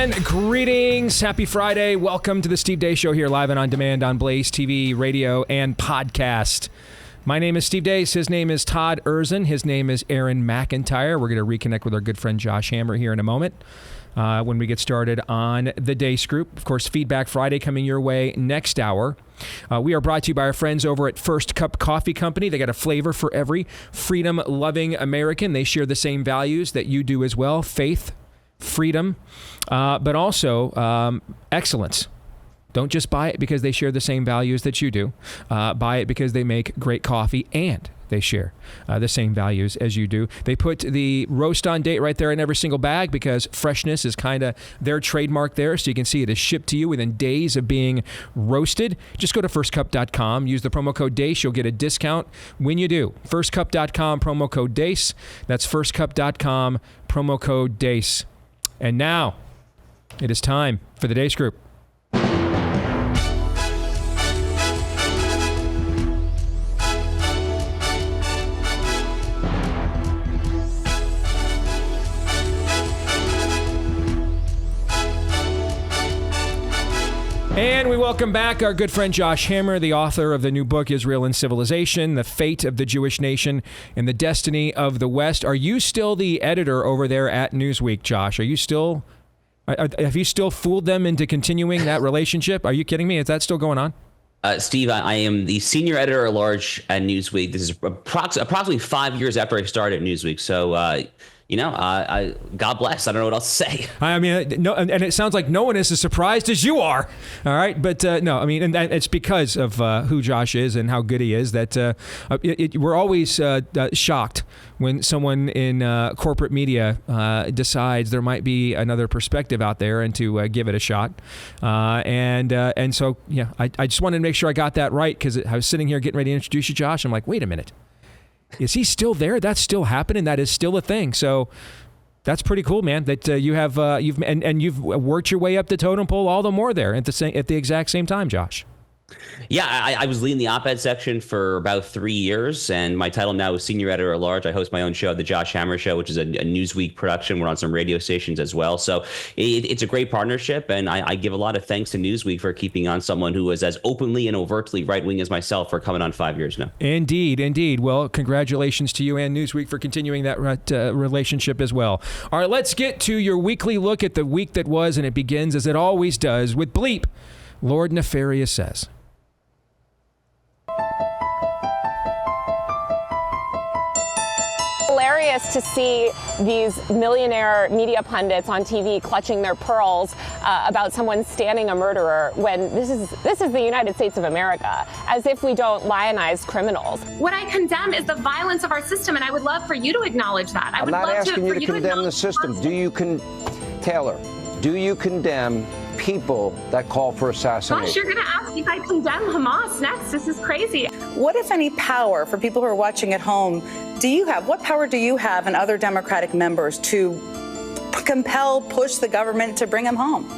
And greetings. Happy Friday. Welcome to the Steve Deace Show here live and on demand on Blaze TV, radio, and podcast. My name is Steve Deace. His name is Todd Erzin. His name is Aaron McIntyre. We're going to reconnect with our good friend Josh Hammer here in a moment when we get started on the Deace Group. Of course, Feedback Friday coming your way next hour. We are brought to you by our friends over at First Cup Coffee Company. They got a flavor for every freedom-loving American. They share the same values that you do as well. Faith, freedom, but also excellence. Don't just buy it because they share the same values that you do. Buy it because they make great coffee and they share the same values as you do. They put the roast on date right there in every single bag because freshness is kind of their trademark there. So you can see it is shipped to you within days of being roasted. Just go to firstcup.com. Use the promo code DACE. You'll get a discount when you do. Firstcup.com, promo code DACE. That's firstcup.com, promo code DACE. And now it is time for the Deace Group. And we welcome back our good friend Josh Hammer, the author of the new book, Israel and Civilization, The Fate of the Jewish Nation and the Destiny of the West. Are you still the editor over there at Newsweek, Josh? Have you still fooled them into continuing that relationship? Are you kidding me? Is that still going on? Steve, I am the senior editor-at-large at Newsweek. This is approximately 5 years after I started at Newsweek. So, God bless. I don't know what else to say. I mean, no, and it sounds like no one is as surprised as you are. All right, but no, I mean, and it's because of who Josh is and how good he is that we're always shocked when someone in corporate media decides there might be another perspective out there and to give it a shot. And so, yeah, I just wanted to make sure I got that right because I was sitting here getting ready to introduce you, Josh. I'm like, wait a minute. Is he still there? That's still happening. That is still a thing. So that's pretty cool, man. That you've worked your way up the totem pole all the more there at the exact same time, Josh. Yeah, I was leading the op-ed section for about 3 years, and my title now is Senior Editor-at-Large. I host my own show, The Josh Hammer Show, which is a Newsweek production. We're on some radio stations as well. So it's a great partnership, and I give a lot of thanks to Newsweek for keeping on someone who is as openly and overtly right-wing as myself for coming on 5 years now. Indeed. Well, congratulations to you and Newsweek for continuing that relationship as well. All right, let's get to your weekly look at the week that was, and it begins, as it always does, with Bleep. Lord Nefarious says. Hilarious to see these millionaire media pundits on TV clutching their pearls about someone standing a murderer when this is the United States of America, as if we don't lionize criminals. What I condemn is the violence of our system, and I would love for you to acknowledge that. I'm not asking you to condemn the system. Taylor, do you condemn people that call for assassination? Gosh, you're going to ask if I condemn Hamas next. This is crazy. What, if any, power, for people who are watching at home, do you have? What power do you have and other Democratic members to compel, push the government to bring him home?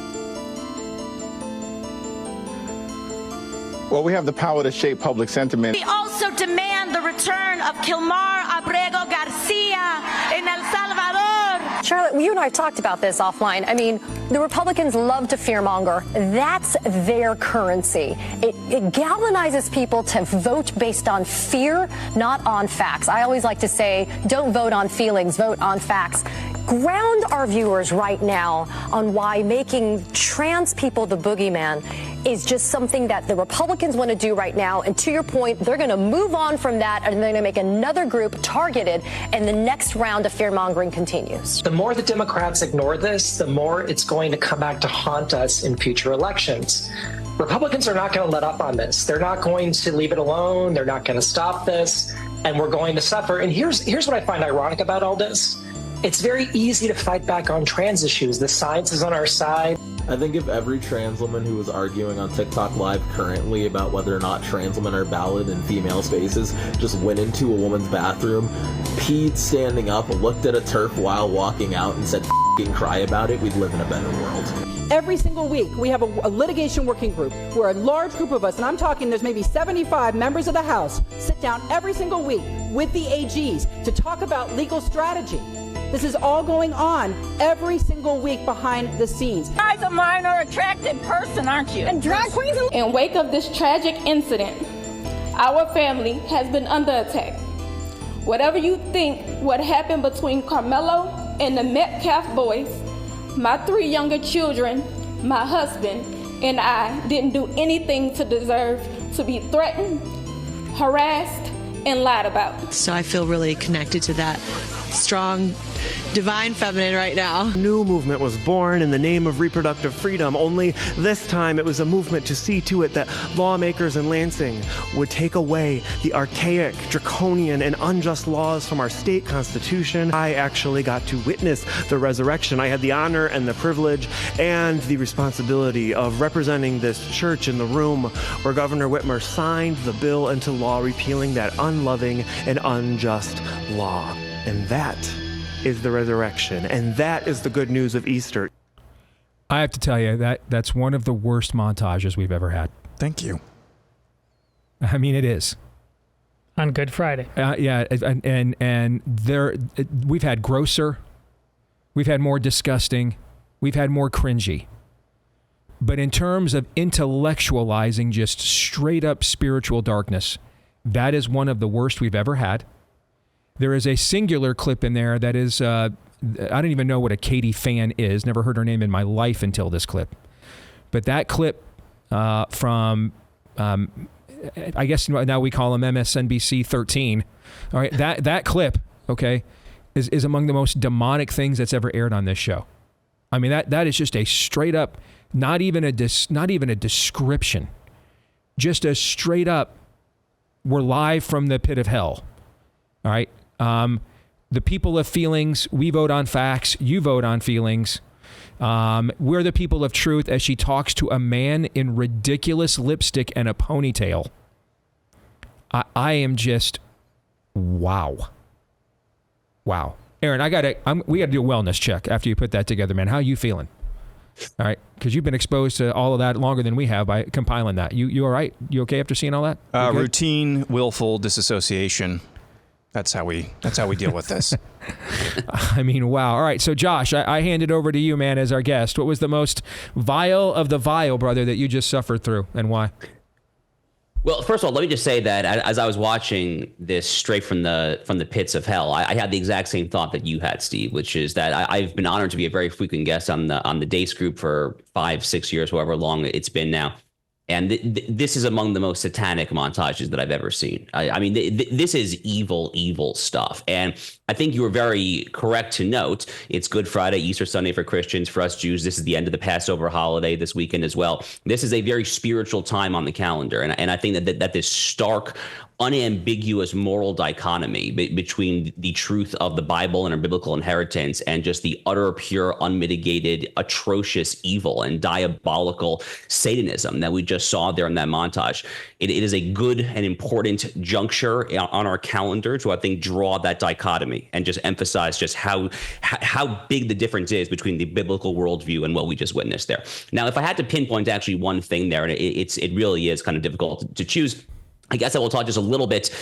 Well, we have the power to shape public sentiment. We also demand the return of Kilmar Abrego Garcia in El Salvador. Charlotte, you and I have talked about this offline. I mean, the Republicans love to fearmonger. That's their currency. It galvanizes people to vote based on fear, not on facts. I always like to say, don't vote on feelings, vote on facts. Ground our viewers right now on why making trans people the boogeyman is just something that the Republicans want to do right now. And to your point, they're going to move on from that, and they're going to make another group targeted, and the next round of fear-mongering continues. The more the Democrats ignore this, the more it's going to come back to haunt us in future elections. Republicans are not going to let up on this. They're not going to leave it alone. They're not going to stop this, and we're going to suffer. And here's what I find ironic about all this. It's very easy to fight back on trans issues. The science is on our side. I think if every trans woman who was arguing on TikTok Live currently about whether or not trans women are valid in female spaces just went into a woman's bathroom, peed standing up, looked at a TERF while walking out, and said f***ing cry about it, we'd live in a better world. Every single week, we have a litigation working group where a large group of us, and I'm talking there's maybe 75 members of the House, sit down every single week with the AGs to talk about legal strategy. This is all going on every single week behind the scenes. As a minor attracted person, aren't you? And drag queens. In wake of this tragic incident, our family has been under attack. Whatever you think what happened between Carmelo and the Metcalf boys, my 3 younger children, my husband, and I didn't do anything to deserve to be threatened, harassed, and lied about. So I feel really connected to that strong, divine feminine right now. A new movement was born in the name of reproductive freedom, only this time it was a movement to see to it that lawmakers in Lansing would take away the archaic, draconian, and unjust laws from our state constitution. I actually got to witness the resurrection. I had the honor and the privilege and the responsibility of representing this church in the room where Governor Whitmer signed the bill into law repealing that unloving and unjust law. And that is the resurrection. And that is the good news of Easter. I have to tell you, that's one of the worst montages we've ever had. Thank you. I mean, it is. On Good Friday. Yeah, and there, we've had grosser, we've had more disgusting, we've had more cringy. But in terms of intellectualizing just straight up spiritual darkness, that is one of the worst we've ever had. There is a singular clip in there that is, I don't even know what a Katie fan is. Never heard her name in my life until this clip. But that clip from, I guess now we call him MSNBC 13. All right, that clip, okay, is among the most demonic things that's ever aired on this show. I mean, that is just a straight up, not even a description, just a straight up, we're live from the pit of hell. All right. The people of feelings, we vote on facts, you vote on feelings. We're the people of truth, as she talks to a man in ridiculous lipstick and a ponytail. I am just, wow. Aaron, we gotta do a wellness check after you put that together, man. How are you feeling? All right, because you've been exposed to all of that longer than we have by compiling that. You all right? You okay after seeing all that? Routine, willful disassociation. That's how we deal with this. I mean, wow. All right, so Josh, I hand it over to you, man, as our guest. What was the most vile of the vile, brother, that you just suffered through, and why? Well, first of all, let me just say that as I was watching this straight from the pits of hell, I had the exact same thought that you had, Steve, which is that I've been honored to be a very frequent guest on the Deace Group for 5-6 years, however long it's been now. And this is among the most satanic montages that I've ever seen. I mean, this is evil, evil stuff. And I think you were very correct to note it's Good Friday, Easter Sunday for Christians. For us Jews, this is the end of the Passover holiday this weekend as well. This is a very spiritual time on the calendar. And I think that this stark, unambiguous moral dichotomy between the truth of the Bible and our biblical inheritance and just the utter, pure, unmitigated, atrocious evil and diabolical Satanism that we just saw there in that montage. It is a good and important juncture on our calendar to, I think, draw that dichotomy and just emphasize just how big the difference is between the biblical worldview and what we just witnessed there. Now, if I had to pinpoint actually one thing there, and it really is kind of difficult to choose, I guess I will talk just a little bit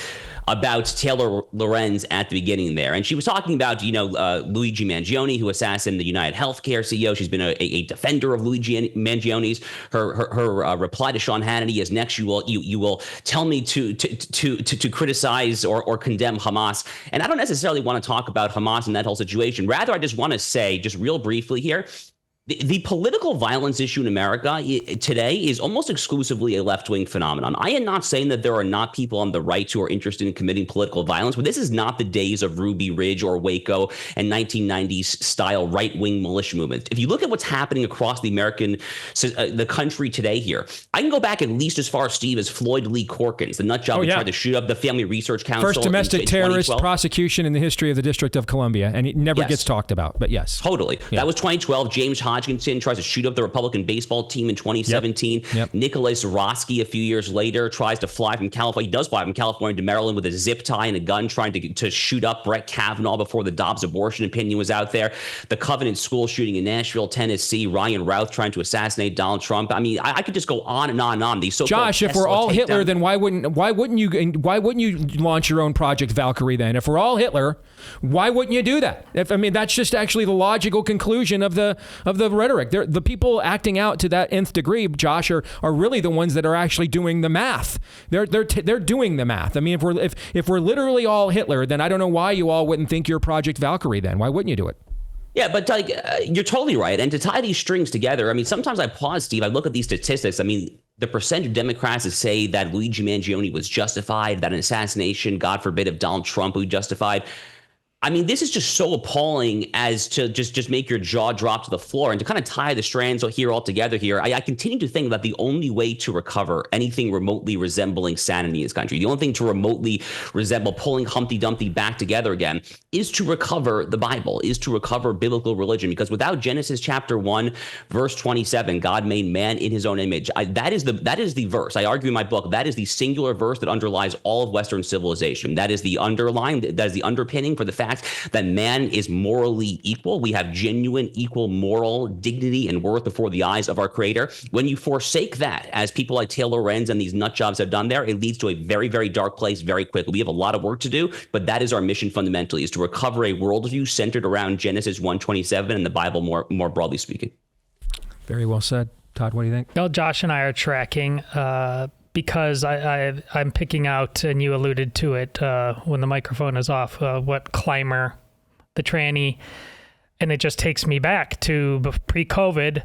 about Taylor Lorenz at the beginning there. And she was talking about, Luigi Mangione, who assassinated the United Healthcare CEO. She's been a defender of Luigi Mangioni's. Her reply to Sean Hannity is, next you will tell me to criticize or condemn Hamas. And I don't necessarily want to talk about Hamas and that whole situation. Rather, I just want to say, just real briefly here, the political violence issue in America today is almost exclusively a left-wing phenomenon. I am not saying that there are not people on the right who are interested in committing political violence, but this is not the days of Ruby Ridge or Waco and 1990s style right-wing militia movement. If you look at what's happening across the country today here, I can go back at least as far, Steve, as Floyd Lee Corkins, the nut job who tried to shoot up the Family Research Council. First domestic terrorist prosecution in the history of the District of Columbia, and it never gets talked about, but yes. Totally. Yeah. That was 2012. James Hodgkinson tries to shoot up the Republican baseball team in 2017. Yep. Nicholas Roski a few years later tries to fly from California. He does fly from California to Maryland with a zip tie and a gun, trying to shoot up Brett Kavanaugh before the Dobbs abortion opinion was out there. The Covenant school shooting in Nashville, Tennessee. Ryan Routh trying to assassinate Donald Trump. I mean, I could just go on and on and on. These so-called Josh, if we're all Hitler, then why wouldn't you launch your own Project Valkyrie then? If we're all Hitler, why wouldn't you do that? That's just actually the logical conclusion of the rhetoric. The people acting out to that nth degree, Josh, are really the ones that are actually doing the math. They're doing the math. I mean, if we're literally all Hitler, then I don't know why you all wouldn't think you're Project Valkyrie then. Why wouldn't you do it? Yeah, but you're totally right. And to tie these strings together, I mean, sometimes I pause, Steve. I look at these statistics. I mean, the percentage of Democrats that say that Luigi Mangione was justified, that an assassination, God forbid, of Donald Trump was justified. I mean, this is just so appalling as to just make your jaw drop to the floor. And to kind of tie the strands here all together here, I continue to think that the only way to recover anything remotely resembling sanity in this country, the only thing to remotely resemble pulling Humpty Dumpty back together again, is to recover the Bible, is to recover biblical religion. Because without Genesis chapter 1, verse 27, God made man in his own image. That is the verse. I argue in my book, that is the singular verse that underlies all of Western civilization. That is the underpinning for the fact that man is morally equal. We have genuine equal moral dignity and worth before the eyes of our Creator. When you forsake that, as people like Taylor Lorenz and these nut jobs have done there, it leads to a very, very dark place very quickly. We have a lot of work to do, but that is our mission fundamentally, is to recover a worldview centered around Genesis 1:27 and the Bible more broadly speaking. Very well said. Todd, what do you think? Well, Josh and I are tracking because I'm picking out, and you alluded to it when the microphone is off, what Clymer, the tranny, and it just takes me back to pre-COVID,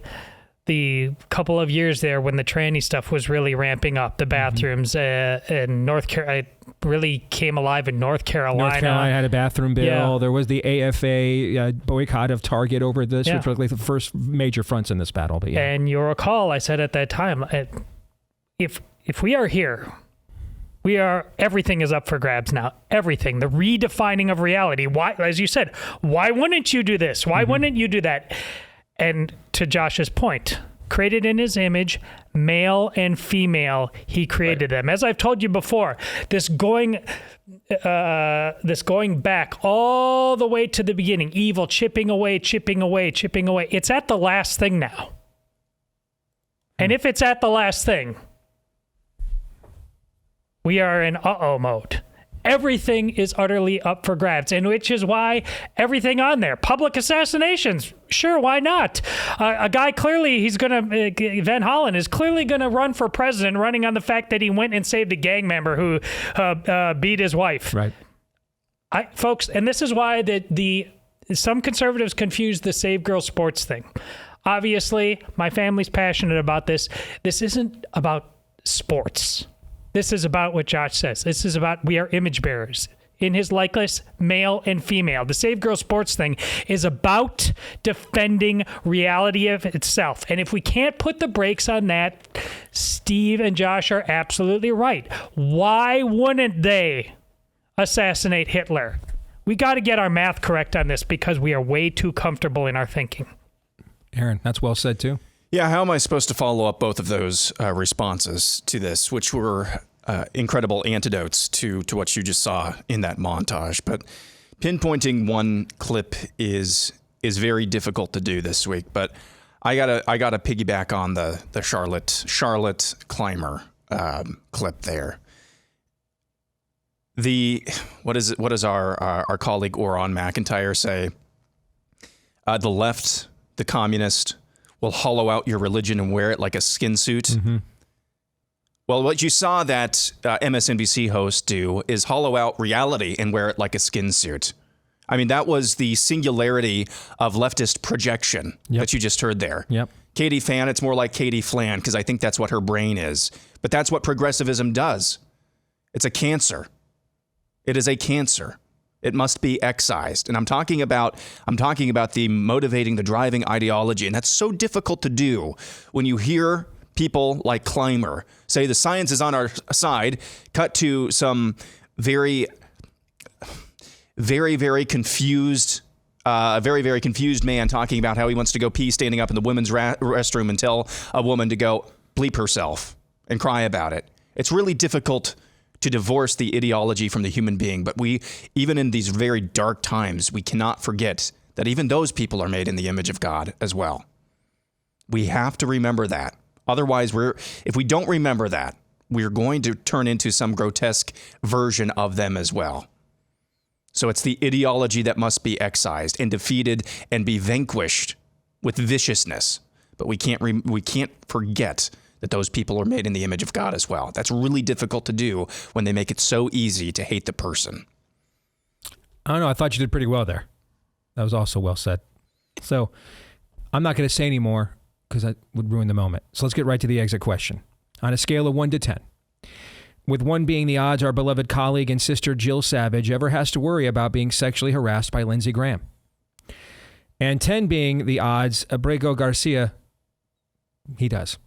the couple of years there when the tranny stuff was really ramping up, the bathrooms in North Carolina. It really came alive in North Carolina. North Carolina had a bathroom bill. Yeah. There was the AFA boycott of Target over this, which was like the first major fronts in this battle. But And you'll recall, I said at that time, if we are here, everything is up for grabs now. Everything. The redefining of reality. Why, as you said, why wouldn't you do this? Why wouldn't you do that? And to Josh's point, created in his image, male and female, he created them. As I've told you before, this going back all the way to the beginning, evil chipping away. It's at the last thing now. And if it's at the last thing, we are in uh-oh mode. Everything is utterly up for grabs, and which is why everything on there, public assassinations, sure, why not? A guy clearly, Van Hollen is clearly going to run for president, running on the fact that he went and saved a gang member who beat his wife. Right. Folks, and this is why some conservatives confuse the Save Girl Sports thing. Obviously, my family's passionate about this. This isn't about sports. This is about what Josh says. This is about we are image bearers. In his likeness, male and female. The Save Girl Sports thing is about defending reality of itself. And if we can't put the brakes on that, Steve and Josh are absolutely right. Why wouldn't they assassinate Hitler? We got to get our math correct on this because we are way too comfortable in our thinking. Aaron, that's well said too. Yeah, how am I supposed to follow up both of those responses to this, which were incredible antidotes to what you just saw in that montage? But pinpointing one clip is very difficult to do this week. But I gotta piggyback on the Charlotte Clymer clip there. What does our colleague Oron McIntyre say? The left, the communist, will hollow out your religion and wear it like a skin suit. Mm-hmm. Well, what you saw that MSNBC host do is hollow out reality and wear it like a skin suit. I mean, that was the singularity of leftist projection that you just heard there. Yep. Katie Fan, it's more like Katie Flan, because I think that's what her brain is. But that's what progressivism does. It's a cancer. It is a cancer. It must be excised. And I'm talking about the motivating, the driving ideology. And that's so difficult to do when you hear people like Clymer say the science is on our side, cut to some very, very, very confused A very, very confused man talking about how he wants to go pee standing up in the women's restroom and tell a woman to go bleep herself and cry about it. It's really difficult to divorce the ideology from the human being, but we, even in these very dark times, we cannot forget that even those people are made in the image of God as well. We have to remember that. Otherwise, if we don't remember that, we're going to turn into some grotesque version of them as well. So it's the ideology that must be excised and defeated and be vanquished with viciousness. But we can't forget that those people are made in the image of God as well. That's really difficult to do when they make it so easy to hate the person. I don't know. I thought you did pretty well there. That was also well said. So I'm not going to say any more because that would ruin the moment. So let's get right to the exit question. On a scale of 1 to 10, with 1 being the odds our beloved colleague and sister Jill Savage ever has to worry about being sexually harassed by Lindsey Graham, and 10 being the odds Abrego Garcia, he does.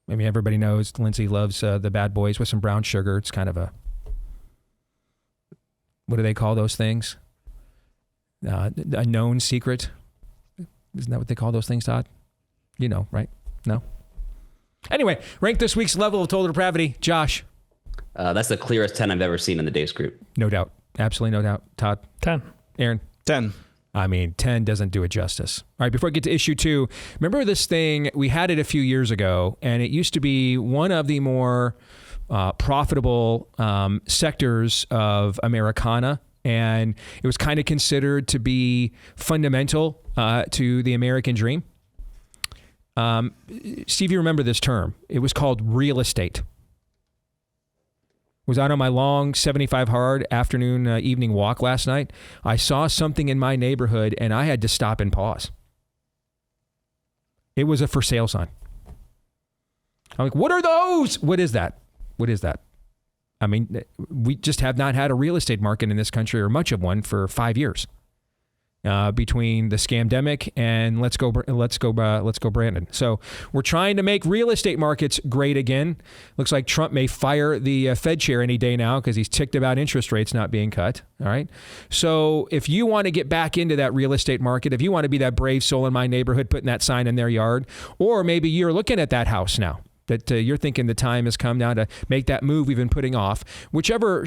I mean, everybody knows Lindsey loves the bad boys with some brown sugar. It's kind of a, what do they call those things? A known secret. Isn't that what they call those things, Todd? You know, right? No? Anyway, rank this week's level of total depravity. Josh. That's the clearest 10 I've ever seen in the Deace Group. No doubt. Absolutely no doubt. Todd. 10. Aaron. 10. I mean, 10 doesn't do it justice. All right, before I get to issue 2, remember this thing, we had it a few years ago, and it used to be one of the more profitable sectors of Americana, and it was kind of considered to be fundamental to the American dream. Steve, you remember this term. It was called real estate. Was out on my long 75 hard afternoon evening walk last night. I saw something in my neighborhood and I had to stop and pause. It was a for sale sign. I'm like, what are those? What is that? What is that? I mean, we just have not had a real estate market in this country, or much of one, for 5 years. Between the scamdemic and let's go Brandon. So we're trying to make real estate markets great again. Looks like Trump may fire the Fed chair any day now because he's ticked about interest rates not being cut. All right. So if you want to get back into that real estate market, if you want to be that brave soul in my neighborhood putting that sign in their yard, or maybe you're looking at that house now, that you're thinking the time has come now to make that move we've been putting off, whichever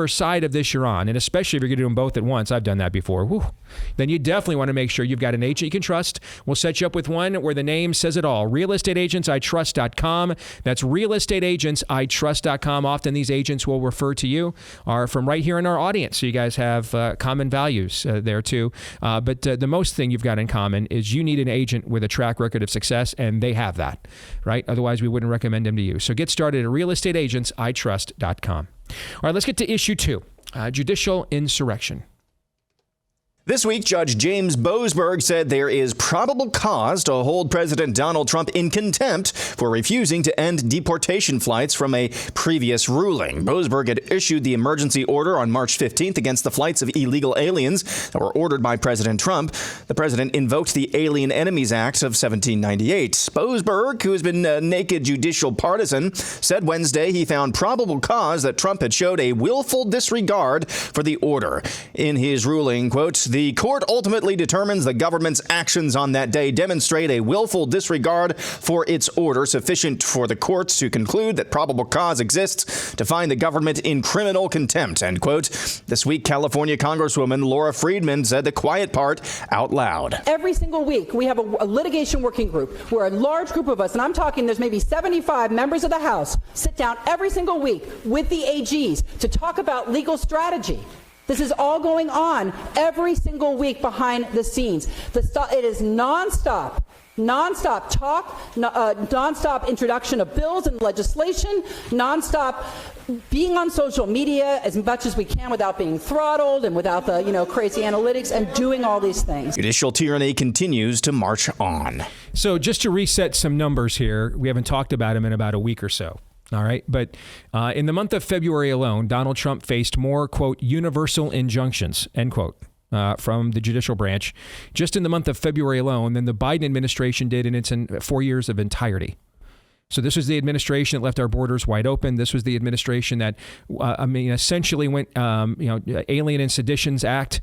side of this you're on, and especially if you're going to do them both at once, I've done that before, then you definitely want to make sure you've got an agent you can trust. We'll set you up with one where the name says it all. realestateagentsitrust.com. That's realestateagentsitrust.com. Often these agents will refer to you, are from right here in our audience, so you guys have common values there too. But the most thing you've got in common is you need an agent with a track record of success, and they have that, right? Otherwise, we wouldn't recommend them to you. So get started at realestateagentsitrust.com. All right, let's get to issue 2, judicial insurrection. This week, Judge James Boasberg said there is probable cause to hold President Donald Trump in contempt for refusing to end deportation flights from a previous ruling. Boasberg had issued the emergency order on March 15th against the flights of illegal aliens that were ordered by President Trump. The president invoked the Alien Enemies Act of 1798. Boasberg, who has been a naked judicial partisan, said Wednesday he found probable cause that Trump had showed a willful disregard for the order. In his ruling, quote, "The court ultimately determines the government's actions on that day demonstrate a willful disregard for its order, sufficient for the courts to conclude that probable cause exists to find the government in criminal contempt," end quote. This week, California Congresswoman Laura Friedman said the quiet part out loud. Every single week, we have a litigation working group where a large group of us, and I'm talking there's maybe 75 members of the House, sit down every single week with the AGs to talk about legal strategy. This is all going on every single week behind the scenes. It is nonstop talk, nonstop introduction of bills and legislation, nonstop being on social media as much as we can without being throttled and without the crazy analytics, and doing all these things. Judicial tyranny continues to march on. So just to reset some numbers here, we haven't talked about them in about a week or so. All right. But in the month of February alone, Donald Trump faced more, quote, universal injunctions, end quote, from the judicial branch just in the month of February alone than the Biden administration did in its 4 years of entirety. So this was the administration that left our borders wide open. This was the administration that, essentially went, Alien and Seditions Act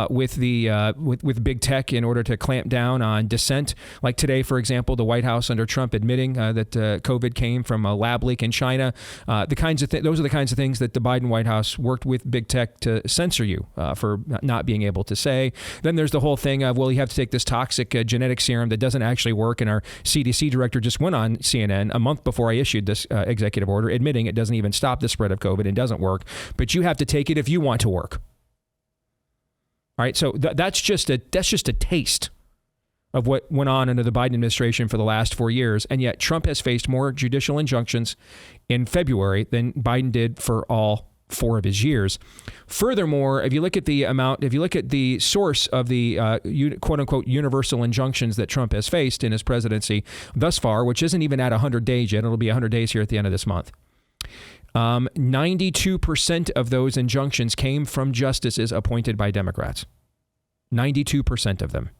with big tech in order to clamp down on dissent. Like today, for example, the White House under Trump admitting that COVID came from a lab leak in China. Those are the kinds of things that the Biden White House worked with big tech to censor you for not being able to say. Then there's the whole thing of, well, you have to take this toxic genetic serum that doesn't actually work, and our CDC director just went on CNN a month before I issued this executive order admitting it doesn't even stop the spread of COVID and doesn't work, but you have to take it if you want to work. All right, so that's just a taste of what went on under the Biden administration for the last 4 years, and yet Trump has faced more judicial injunctions in February than Biden did for all 4 of his years. Furthermore, if you look at the source of the quote unquote universal injunctions that Trump has faced in his presidency thus far, which isn't even at 100 days yet, it'll be 100 days here at the end of this month. 92% of those injunctions came from justices appointed by Democrats. 92% of them.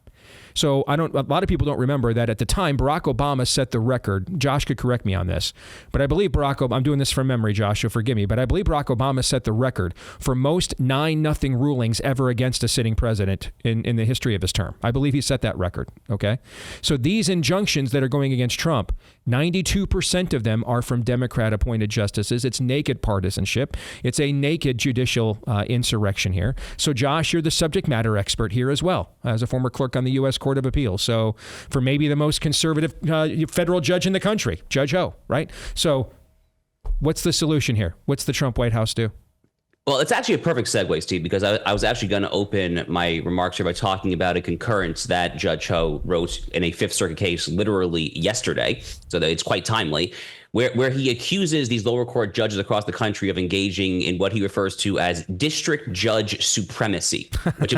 So a lot of people don't remember that at the time, Barack Obama set the record. Josh could correct me on this, but I believe I'm doing this from memory, Josh, so forgive me, but I believe Barack Obama set the record for most 9-0 rulings ever against a sitting president in the history of his term. I believe he set that record, okay? So these injunctions that are going against Trump, 92% of them are from Democrat-appointed justices. It's naked partisanship. It's a naked judicial insurrection here. So Josh, you're the subject matter expert here as well, as a former clerk on the U.S. Court of Appeals. So for maybe the most conservative federal judge in the country, Judge Ho, right? So what's the solution here? What's the Trump White House do? Well, it's actually a perfect segue, Steve, because I was actually going to open my remarks here by talking about a concurrence that Judge Ho wrote in a Fifth Circuit case literally yesterday, so that it's quite timely, where he accuses these lower court judges across the country of engaging in what he refers to as district judge supremacy, which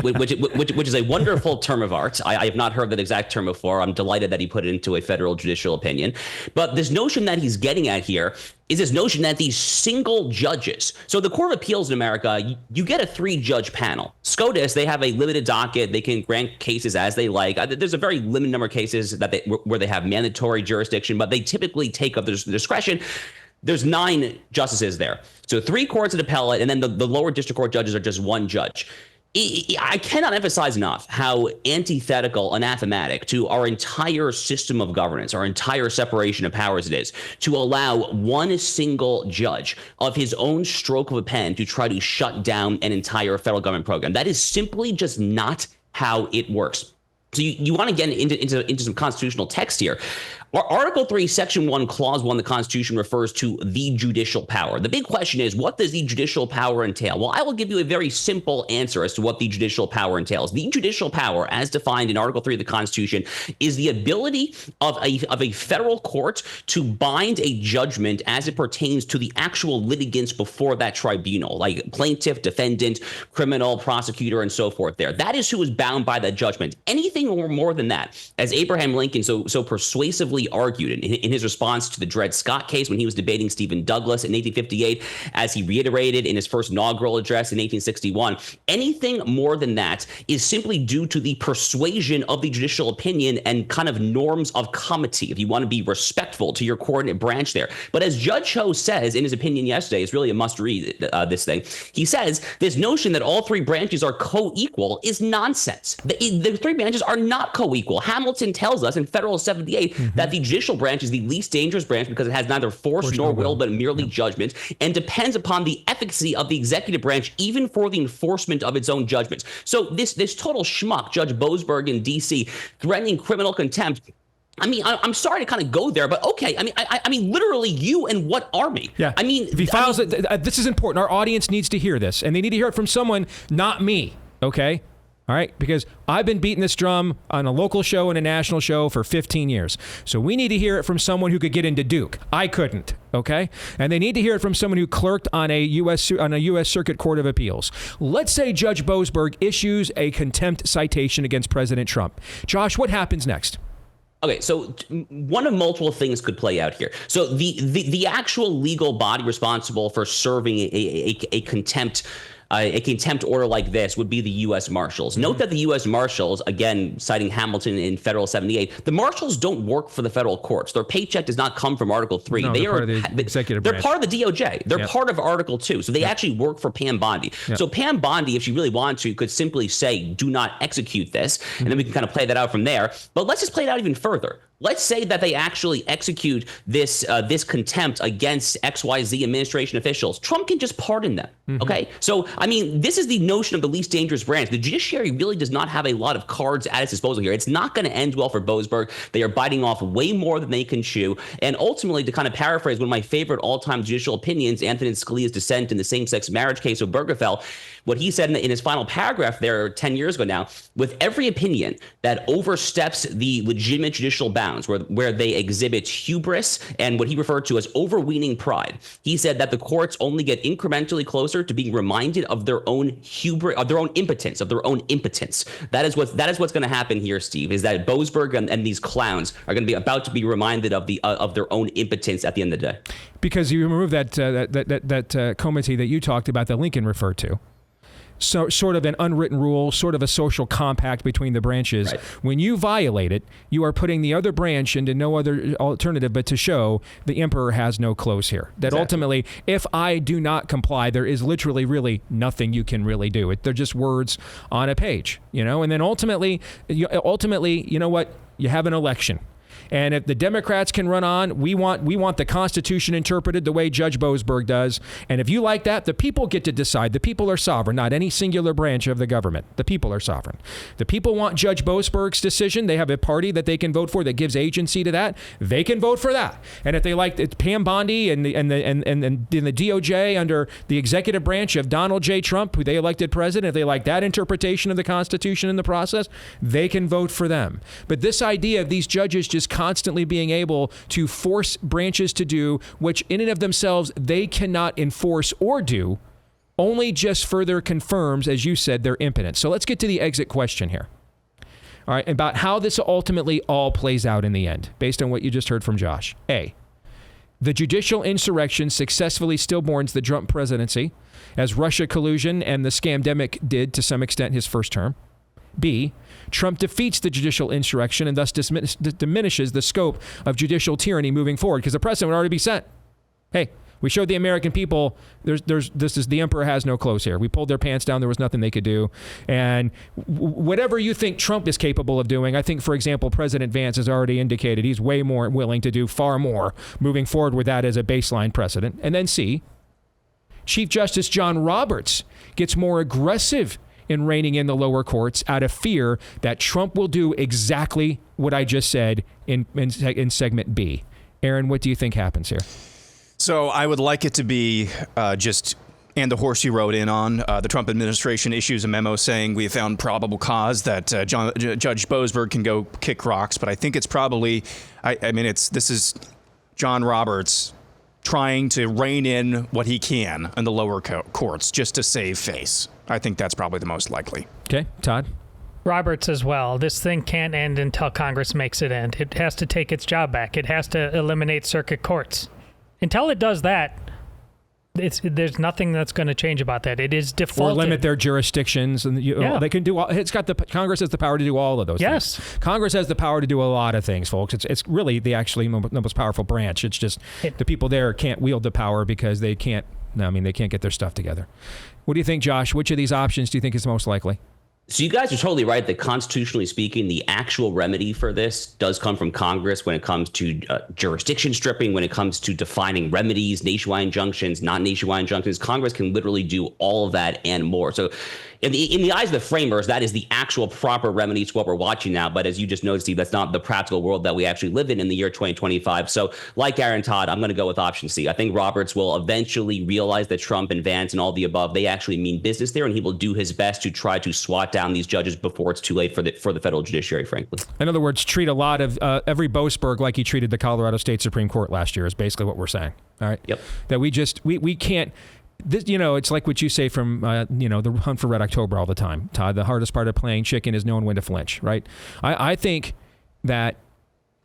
is a wonderful term of art. I have not heard that exact term before. I'm delighted that he put it into a federal judicial opinion. But this notion that he's getting at here is this notion that these single judges, so the Court of Appeals in America, you get a 3-judge panel. SCOTUS, they have a limited docket. They can grant cases as they like. There's a very limited number of cases where they have mandatory jurisdiction, but they typically take up their discretion. There's 9 justices there. So 3 courts of appellate, and then the lower district court judges are just 1 judge. I cannot emphasize enough how antithetical, anathematic to our entire system of governance, our entire separation of powers it is, to allow one single judge of his own stroke of a pen to try to shut down an entire federal government program. That is simply just not how it works. So you want to get into some constitutional text here. Article 3, Section 1, Clause 1 of the Constitution refers to the judicial power. The big question is, what does the judicial power entail? Well, I will give you a very simple answer as to what the judicial power entails. The judicial power, as defined in Article 3 of the Constitution, is the ability of a federal court to bind a judgment as it pertains to the actual litigants before that tribunal, like plaintiff, defendant, criminal, prosecutor, and so forth there. That is who is bound by that judgment. Anything or more than that, as Abraham Lincoln so persuasively argued in his response to the Dred Scott case when he was debating Stephen Douglas in 1858, as he reiterated in his first inaugural address in 1861, anything more than that is simply due to the persuasion of the judicial opinion and kind of norms of comity, if you want to be respectful to your coordinate branch there. But as Judge Ho says in his opinion yesterday, it's really a must read, this thing. He says this notion that all 3 branches are co-equal is nonsense. The 3 branches are not co-equal. Hamilton tells us in Federal 78 that the judicial branch is the least dangerous branch because it has neither force nor will, but merely judgment, and depends upon the efficacy of the executive branch, even for the enforcement of its own judgments. So this total schmuck, Judge Boasberg in D.C., threatening criminal contempt. I mean, I'm sorry to kind of go there, but okay. I mean, literally, you and what army? Yeah. I mean, if he files it, this is important. Our audience needs to hear this, and they need to hear it from someone, not me. Okay. All right, because I've been beating this drum on a local show and a national show for 15 years. So we need to hear it from someone who could get into Duke. I couldn't, okay? And they need to hear it from someone who clerked on a U.S. Circuit Court of Appeals. Let's say Judge Boasberg issues a contempt citation against President Trump. Josh, what happens next? Okay, so one of multiple things could play out here. So the actual legal body responsible for serving a contempt a contempt order like this would be the U.S. Marshals. Note that the U.S. Marshals, again, citing Hamilton in Federal 78, the Marshals don't work for the federal courts. Their paycheck does not come from Article 3. No, they're part of the executive branch. They're part of the DOJ. They're part of Article 2. So they actually work for Pam Bondi. So Pam Bondi, if she really wanted to, could simply say, do not execute this. And then we can kind of play that out from there. But let's just play it out even further. Let's say that they actually execute this this contempt against XYZ administration officials. Trump can just pardon them. Okay. So, I mean, this is the notion of the least dangerous branch. The judiciary really does not have a lot of cards at its disposal here. It's not going to end well for Boasberg. They are biting off way more than they can chew. And ultimately, to kind of paraphrase one of my favorite all-time judicial opinions, Antonin Scalia's dissent in the same-sex marriage case of Obergefell, what he said in his final paragraph there 10 years ago now, with every opinion that oversteps the legitimate judicial bounds, where they exhibit hubris and what he referred to as overweening pride, he said that the courts only get incrementally closer to being reminded of their own hubris, of their own impotence, That is what's going to happen here, Steve, is that Boasberg and these clowns are going to be about to be reminded of their own impotence at the end of the day. Because you remove that comity that you talked about that Lincoln referred to. So sort of an unwritten rule, sort of a social compact between the branches. Right. When you violate it, you are putting the other branch into no other alternative but to show the emperor has no clothes here. That ultimately, if I do not comply, there is literally really nothing you can really do. They're just words on a page, And then ultimately, you know what? You have an election. And if the Democrats can run on, we want the Constitution interpreted the way Judge Boasberg does. And if you like that, the people get to decide. The people are sovereign, not any singular branch of the government. The people are sovereign. The people want Judge Boasberg's decision. They have a party that they can vote for that gives agency to that. They can vote for that. And if they like Pam Bondi and the DOJ under the executive branch of Donald J. Trump, who they elected president, if they like that interpretation of the Constitution in the process, they can vote for them. But this idea of these judges just constantly being able to force branches to do which in and of themselves they cannot enforce or do only just further confirms, as you said, their impotence. So let's get to the exit question here. All right, about how this ultimately all plays out in the end, based on what you just heard from Josh. A, the judicial insurrection successfully stillborns the Trump presidency, as Russia collusion and the scamdemic did to some extent his first term. B, Trump defeats the judicial insurrection and thus diminishes the scope of judicial tyranny moving forward because the precedent would already be set. Hey, we showed the American people the emperor has no clothes here. We pulled their pants down. There was nothing they could do. And whatever you think Trump is capable of doing, I think, for example, President Vance has already indicated he's way more willing to do far more moving forward with that as a baseline precedent. And then C, Chief Justice John Roberts gets more aggressive in reining in the lower courts out of fear that Trump will do exactly what I just said in segment B. Aaron, what do you think happens here? So I would like it to be and the horse you rode in on. The Trump administration issues a memo saying we have found probable cause that Judge Boasberg can go kick rocks. But I think it's probably, this is John Roberts trying to rein in what he can in the lower courts just to save face. I think that's probably the most likely. Okay, Todd? Roberts as well. This thing can't end until Congress makes it end. It has to take its job back. It has to eliminate circuit courts. Until it does that, there's nothing that's going to change about that. It is defaulted. Or limit their jurisdictions, and they can do. Congress has the power to do all of those. Yes, things. Congress has the power to do a lot of things, folks. It's really the most powerful branch. It's just the people there can't wield the power because they can't. They can't get their stuff together. What do you think, Josh? Which of these options do you think is most likely? So you guys are totally right that constitutionally speaking, the actual remedy for this does come from Congress when it comes to jurisdiction stripping, when it comes to defining remedies, nationwide injunctions, not nationwide injunctions. Congress can literally do all of that and more. So in the eyes of the framers, that is the actual proper remedy to what we're watching now. But as you just noticed, Steve, that's not the practical world that we actually live in the year 2025. So like Aaron Todd, I'm going to go with option C. I think Roberts will eventually realize that Trump and Vance and all the above, they actually mean business there, and he will do his best to try to swat down these judges before it's too late for the federal judiciary, frankly. In other words, treat a lot of every Boasberg like he treated the Colorado State Supreme Court last year is basically what we're saying. All right. Yep. That we can't. This, it's like what you say from, the Hunt for Red October all the time, Todd. The hardest part of playing chicken is knowing when to flinch, right? I think that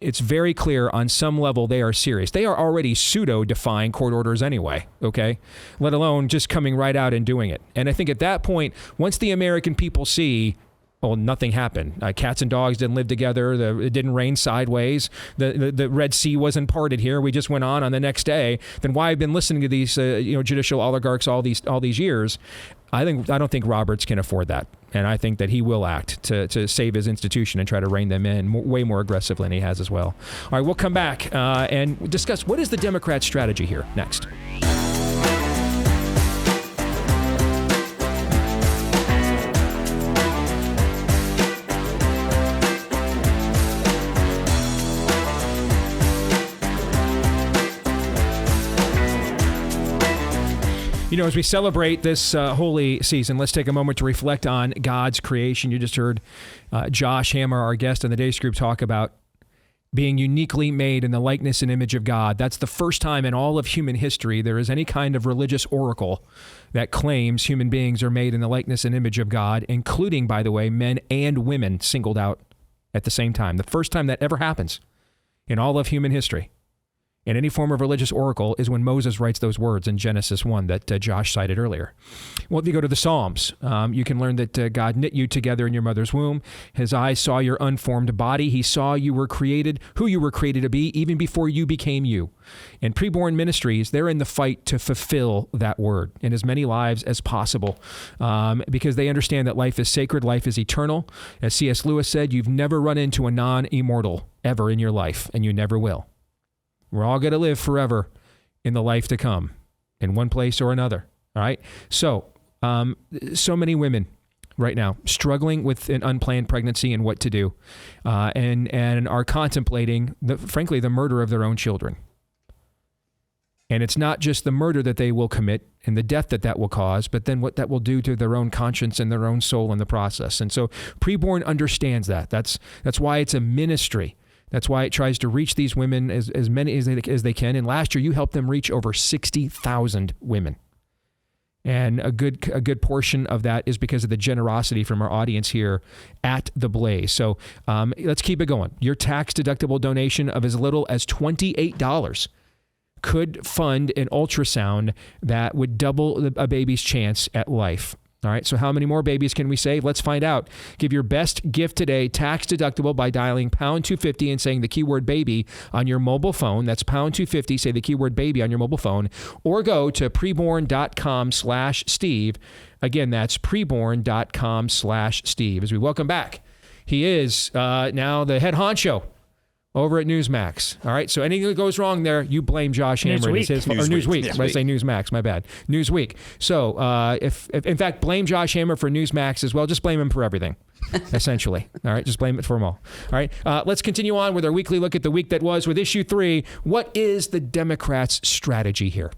it's very clear on some level they are serious. They are already pseudo-defying court orders anyway, okay? Let alone just coming right out and doing it. And I think at that point, once the American people see, well, nothing happened. Cats and dogs didn't live together. It didn't rain sideways. The Red Sea wasn't parted here. We just went on the next day. Then why I've been listening to these judicial oligarchs all these years? I don't think Roberts can afford that, and I think that he will act to save his institution and try to rein them in way more aggressively than he has as well. All right, we'll come back and discuss what is the Democrat strategy here next. As we celebrate this holy season, let's take a moment to reflect on God's creation. You just heard Josh Hammer, our guest on the Deace Group, talk about being uniquely made in the likeness and image of God. That's the first time in all of human history there is any kind of religious oracle that claims human beings are made in the likeness and image of God, including, by the way, men and women singled out at the same time. The first time that ever happens in all of human history. In any form of religious oracle is when Moses writes those words in Genesis 1 that Josh cited earlier. Well, if you go to the Psalms, you can learn that God knit you together in your mother's womb. His eyes saw your unformed body. He saw you were created, who you were created to be, even before you became you. And preborn ministries, they're in the fight to fulfill that word in as many lives as possible because they understand that life is sacred, life is eternal. As C.S. Lewis said, you've never run into a non-immortal ever in your life, and you never will. We're all going to live forever in the life to come in one place or another. All right. So many women right now struggling with an unplanned pregnancy and what to do and are contemplating, frankly, the murder of their own children. And it's not just the murder that they will commit and the death that will cause, but then what that will do to their own conscience and their own soul in the process. And so Preborn understands that. That's why it's a ministry. That's why it tries to reach these women as many as they can. And last year, you helped them reach over 60,000 women. And a good portion of that is because of the generosity from our audience here at The Blaze. So let's keep it going. Your tax-deductible donation of as little as $28 could fund an ultrasound that would double a baby's chance at life. All right, so how many more babies can we save? Let's find out. Give your best gift today, tax deductible, by dialing pound 250 and saying the keyword baby on your mobile phone. That's pound 250, say the keyword baby on your mobile phone, or go to preborn.com/Steve. Again, that's preborn.com/Steve. As we welcome back, he is now the head honcho over at Newsmax. All right, so anything that goes wrong there, you blame Josh Hammer. Newsweek. I say Newsmax, my bad. Newsweek. So if in fact, blame Josh Hammer for Newsmax as well. Just blame him for everything, essentially. All right, just blame it for them all. All right, let's continue on with our weekly look at the week that was with issue 3. What is the Democrats' strategy here?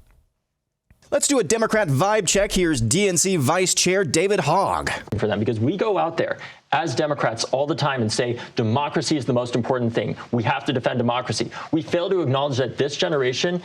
Let's do a Democrat vibe check. Here's DNC Vice Chair David Hogg. For them, because we go out there as Democrats all the time and say democracy is the most important thing. We have to defend democracy. We fail to acknowledge that this generation,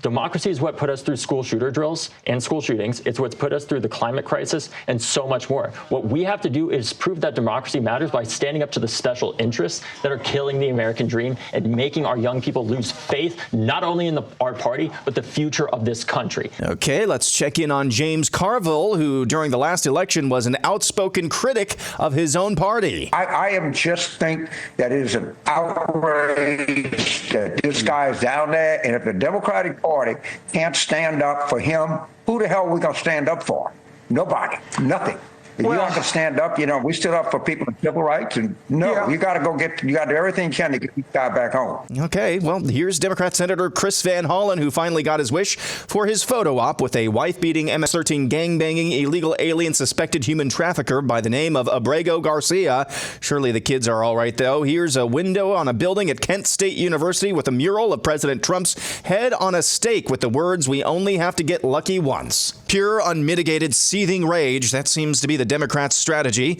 democracy is what put us through school shooter drills and school shootings. It's what's put us through the climate crisis and so much more. What we have to do is prove that democracy matters by standing up to the special interests that are killing the American dream and making our young people lose faith, not only in our party, but the future of this country. Okay, let's check in on James Carville, who during the last election was an outspoken critic of his own party. I just think that it is an outrage that this guy is down there, and if the Democratic Party can't stand up for him, who the hell are we going to stand up for? Nobody. Nothing. If you have to stand up, we stood up for people with civil rights, and you got to do everything you can to get this guy back home. Okay, well, here's Democrat Senator Chris Van Hollen, who finally got his wish for his photo op with a wife-beating, MS-13 gang-banging, illegal alien suspected human trafficker by the name of Abrego Garcia. Surely the kids are all right, though. Here's a window on a building at Kent State University with a mural of President Trump's head on a stake with the words, "We only have to get lucky once." Pure, unmitigated, seething rage. That seems to be the Democrats' strategy.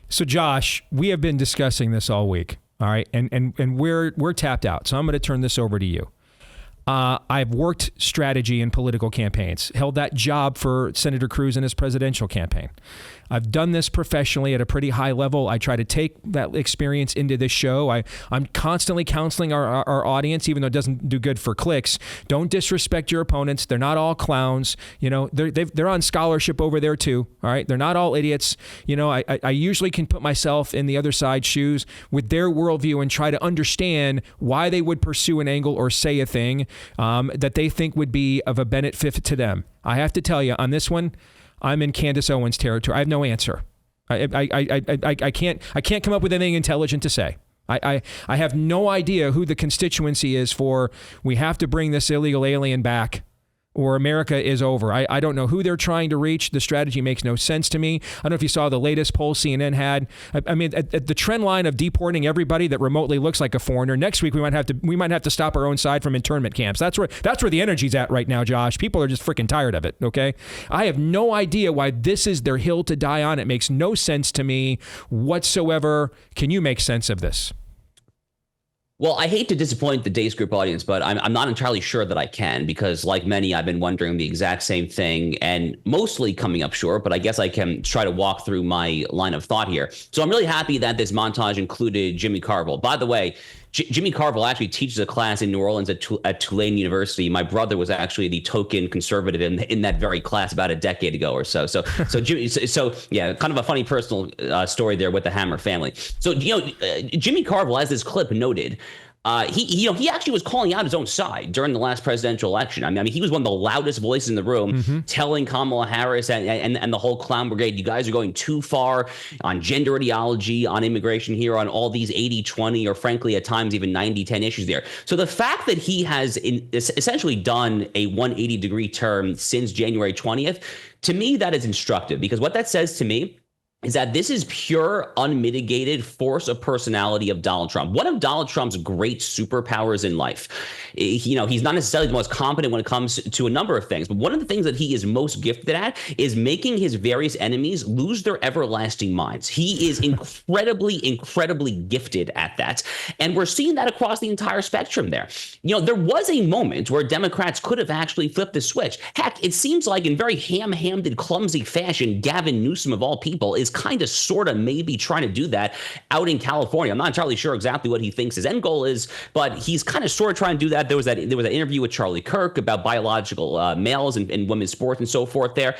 So, Josh, we have been discussing this all week, all right? And we're tapped out, so I'm going to turn this over to you. I've worked strategy in political campaigns, held that job for Senator Cruz in his presidential campaign. I've done this professionally at a pretty high level. I try to take that experience into this show. I'm constantly counseling our audience, even though it doesn't do good for clicks. Don't disrespect your opponents. They're not all clowns. You know, they're on scholarship over there too. All right. They're not all idiots. You know, I usually can put myself in the other side's shoes with their worldview and try to understand why they would pursue an angle or say a thing that they think would be of a benefit to them. I have to tell you, on this one, I'm in Candace Owens territory. I have no answer. I can't come up with anything intelligent to say. I have no idea who the constituency is for we have to bring this illegal alien back or America is over. I don't know who they're trying to reach. The strategy makes no sense to me. I don't know if you saw the latest poll CNN had. I mean, at the trend line of deporting everybody that remotely looks like a foreigner. Next week we might have to stop our own side from internment camps. That's where the energy's at right now, Josh. People are just freaking tired of it. Okay, I have no idea why this is their hill to die on. It makes no sense to me whatsoever. Can you make sense of this? Well, I hate to disappoint the Deace Group audience, but I'm not entirely sure that I can, because like many, I've been wondering the exact same thing and mostly coming up short, but I guess I can try to walk through my line of thought here. So I'm really happy that this montage included Jimmy Carville. By the way, Jimmy Carville actually teaches a class in New Orleans at Tulane University. My brother was actually the token conservative in that very class about a decade ago or so. So yeah, kind of a funny personal story there with the Hammer family. So, Jimmy Carville, as this clip noted, he actually was calling out his own side during the last presidential election. I mean, he was one of the loudest voices in the room, telling Kamala Harris and the whole clown brigade, you guys are going too far on gender ideology, on immigration here, on all these 80-20, or frankly, at times even 90-10 issues there. So the fact that he has essentially done a 180-degree turn since January 20th, to me, that is instructive, because what that says to me is that this is pure, unmitigated force of personality of Donald Trump. One of Donald Trump's great superpowers in life. He's not necessarily the most competent when it comes to a number of things, but one of the things that he is most gifted at is making his various enemies lose their everlasting minds. He is incredibly, incredibly gifted at that. And we're seeing that across the entire spectrum there. There was a moment where Democrats could have actually flipped the switch. Heck, it seems like in very ham-handed, clumsy fashion, Gavin Newsom, of all people, is kind of sort of maybe trying to do that out in California. I'm not entirely sure exactly what he thinks his end goal is, but he's kind of sort of trying to do that. There was that interview with Charlie Kirk about biological males and women's sports and so forth there.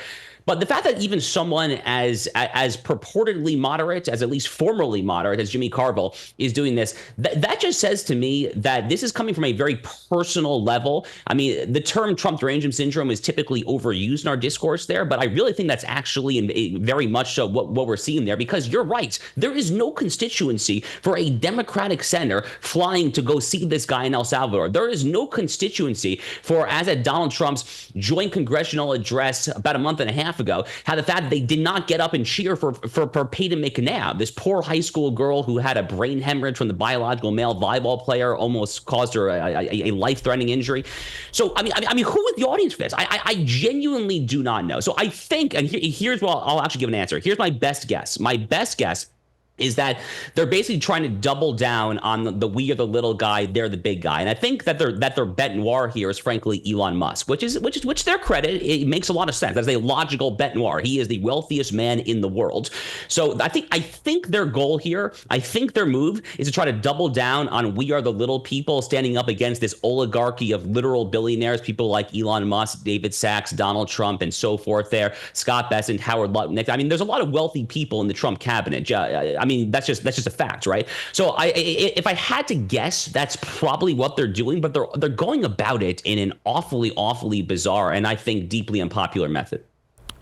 But the fact that even someone as purportedly moderate, as at least formerly moderate as Jimmy Carville is doing this, that just says to me that this is coming from a very personal level. I mean, the term Trump derangement syndrome is typically overused in our discourse there, but I really think that's actually very much so what we're seeing there, because you're right. There is no constituency for a Democratic senator flying to go see this guy in El Salvador. There is no constituency for, as at Donald Trump's joint congressional address about a month and a half ago, how the fact that they did not get up and cheer for Peyton McNabb, this poor high school girl who had a brain hemorrhage from the biological male volleyball player, almost caused her a life-threatening injury. So, I mean, who is the audience for this? I genuinely do not know. So I think, and here's what I'll actually give an answer. Here's my best guess. My best guess is that they're basically trying to double down on the we are the little guy, they're the big guy. And I think that their bet noir here is frankly Elon Musk, which their credit, it makes a lot of sense. That's a logical bet noir. He is the wealthiest man in the world. So I think their goal here, I think their move is to try to double down on we are the little people, standing up against this oligarchy of literal billionaires, people like Elon Musk, David Sachs, Donald Trump, and so forth there, Scott Bessent, Howard Lutnick. I mean, there's a lot of wealthy people in the Trump cabinet. I mean, that's just a fact, right? So if I had to guess, that's probably what they're doing, but they're going about it in an awfully bizarre and I think deeply unpopular method.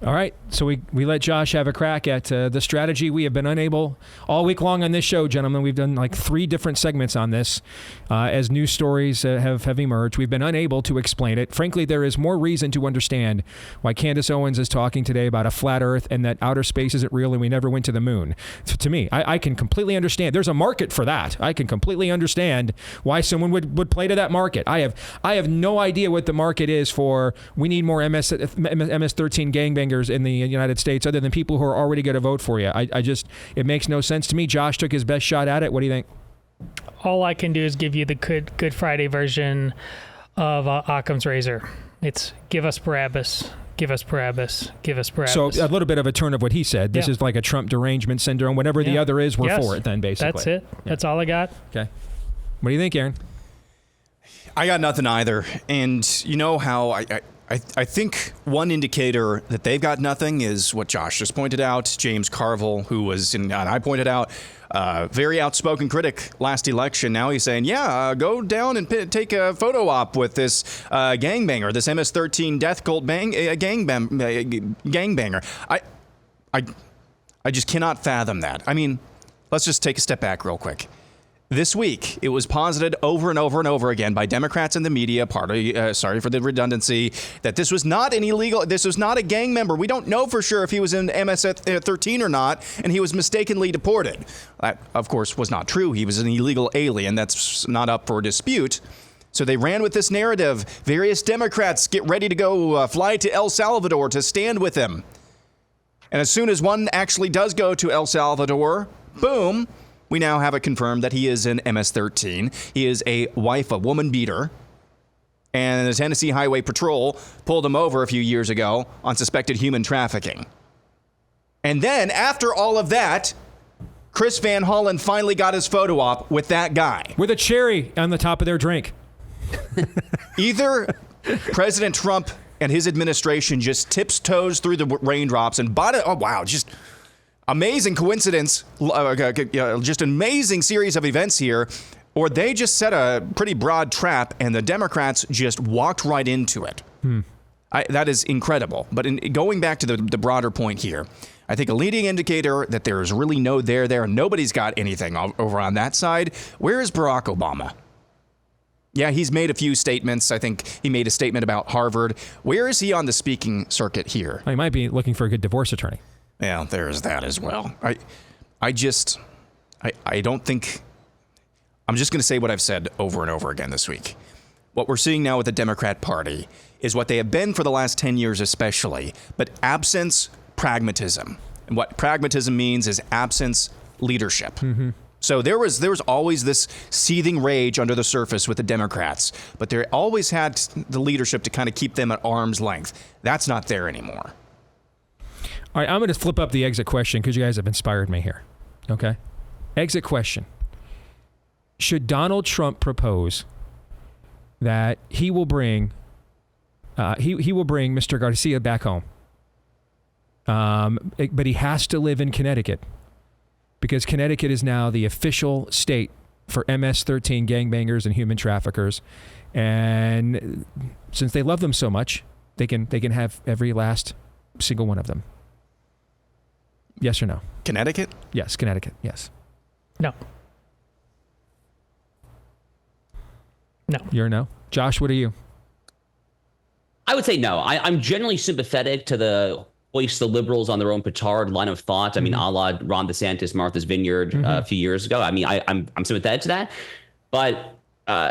All right, so we let Josh have a crack at the strategy. We have been unable all week long on this show, gentlemen. We've done like 3 different segments on this as news stories have emerged. We've been unable to explain it. Frankly, there is more reason to understand why Candace Owens is talking today about a flat Earth and that outer space isn't real and we never went to the moon. To me, I can completely understand. There's a market for that. I can completely understand why someone would play to that market. I have no idea what the market is for we need more MS-13 gangbangers in the United States other than people who are already going to vote for you. It makes no sense to me. Josh took his best shot at it. What do you think? All I can do is give you the Good Friday version of Occam's razor. It's give us Barabbas, Give us Barabbas. Give us Barabbas. So a little bit of a turn of what he said. This is like a Trump derangement syndrome. Whatever the other is, we're for it then, basically. That's it. Yeah. That's all I got. Okay. What do you think, Aaron? I got nothing either. And you know how I think one indicator that they've got nothing is what Josh just pointed out. James Carville, who was, and I pointed out, very outspoken critic last election. Now he's saying, go down and take a photo op with this gangbanger, this MS-13 death cult gangbanger. I just cannot fathom that. I mean, let's just take a step back real quick. This week, it was posited over and over and over again by Democrats and the media, sorry for the redundancy, that this was not an illegal, this was not a gang member. We don't know for sure if he was in MS-13 or not, and he was mistakenly deported. That, of course, was not true. He was an illegal alien. That's not up for dispute. So they ran with this narrative. Various Democrats get ready to go fly to El Salvador to stand with him. And as soon as one actually does go to El Salvador, boom, we now have it confirmed that he is an MS-13. He is a woman beater. And the Tennessee Highway Patrol pulled him over a few years ago on suspected human trafficking. And then, after all of that, Chris Van Hollen finally got his photo op with that guy. With a cherry on the top of their drink. Either President Trump and his administration just tips toes through the raindrops and just amazing coincidence, just an amazing series of events here, or they just set a pretty broad trap and the Democrats just walked right into it. That is incredible. But going back to the broader point here, I think a leading indicator that there is really no there, and nobody's got anything over on that side. Where is Barack Obama? Yeah, he's made a few statements. I think he made a statement about Harvard. Where is he on the speaking circuit here? He might be looking for a good divorce attorney. Yeah, there's that as well. I don't think, I'm just going to say what I've said over and over again this week. What we're seeing now with the Democrat Party is what they have been for the last 10 years especially, but absence pragmatism. And what pragmatism means is absence leadership. Mm-hmm. So there was always this seething rage under the surface with the Democrats, but they always had the leadership to kind of keep them at arm's length. That's not there anymore. All right, I'm going to flip up the exit question because you guys have inspired me here. Okay? Exit question. Should Donald Trump propose that he will bring Mr. Garcia back home, but he has to live in Connecticut because Connecticut is now the official state for MS-13 gangbangers and human traffickers, and since they love them so much, they can have every last single one of them. Yes or no? Connecticut? Yes, Connecticut. Yes. No. No. You're a no? Josh, what are you? I would say no. I'm generally sympathetic to the hoist the liberals on their own petard line of thought. I mean, a la Ron DeSantis, Martha's Vineyard a few years ago. I mean, I'm sympathetic to that. But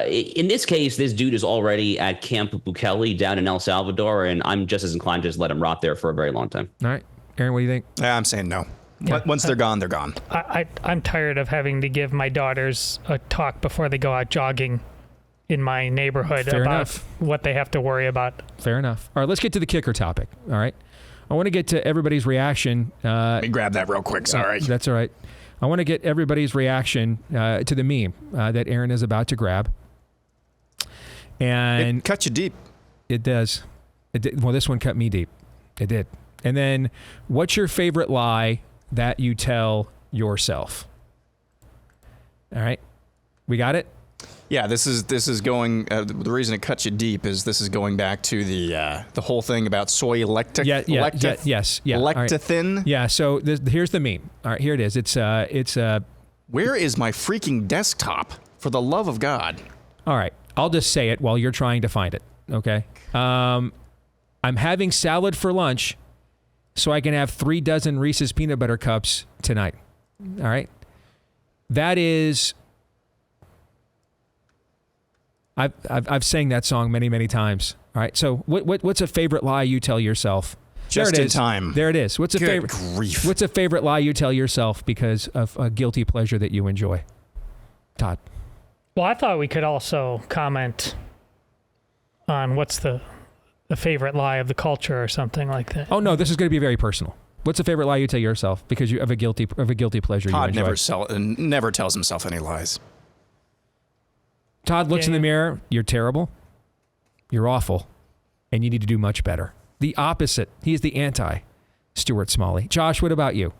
in this case, this dude is already at Camp Bukele down in El Salvador, and I'm just as inclined to just let him rot there for a very long time. All right. Aaron, what do you think? Yeah, I'm saying no. Yeah. Once they're gone, they're gone. I'm tired of having to give my daughters a talk before they go out jogging in my neighborhood about what they have to worry about. Fair enough. All right, let's get to the kicker topic. All right. I want to get to everybody's reaction. Let me grab that real quick. Sorry. That's all right. I want to get everybody's reaction to the meme that Aaron is about to grab. And it cut you deep. It does. It did. Well, this one cut me deep. It did. And then, what's your favorite lie that you tell yourself? All right. We got it? Yeah, this is going. The reason it cuts you deep is this is going back to the whole thing about soy lecithin. Lecithin. Right. Yeah. So here's the meme. All right, here it is. It's Where is my freaking desktop? For the love of God! All right, I'll just say it while you're trying to find it. Okay. I'm having salad for lunch, so I can have 3 dozen Reese's peanut butter cups tonight. All right. That is. I've sang that song many times. All right. So what's a favorite lie you tell yourself? Just in time. There it is. What's a favorite? Grief. What's a favorite lie you tell yourself because of a guilty pleasure that you enjoy? Todd. Well, I thought we could also comment on what's the a favorite lie of the culture or something like that. Oh no, this is going to be very personal. What's a favorite lie you tell yourself because you have a guilty pleasure Todd you enjoy? never tells himself any lies. Todd looks in the mirror. You're terrible. You're awful. And you need to do much better. The opposite. He is the anti-Stuart Smalley. Josh, what about you?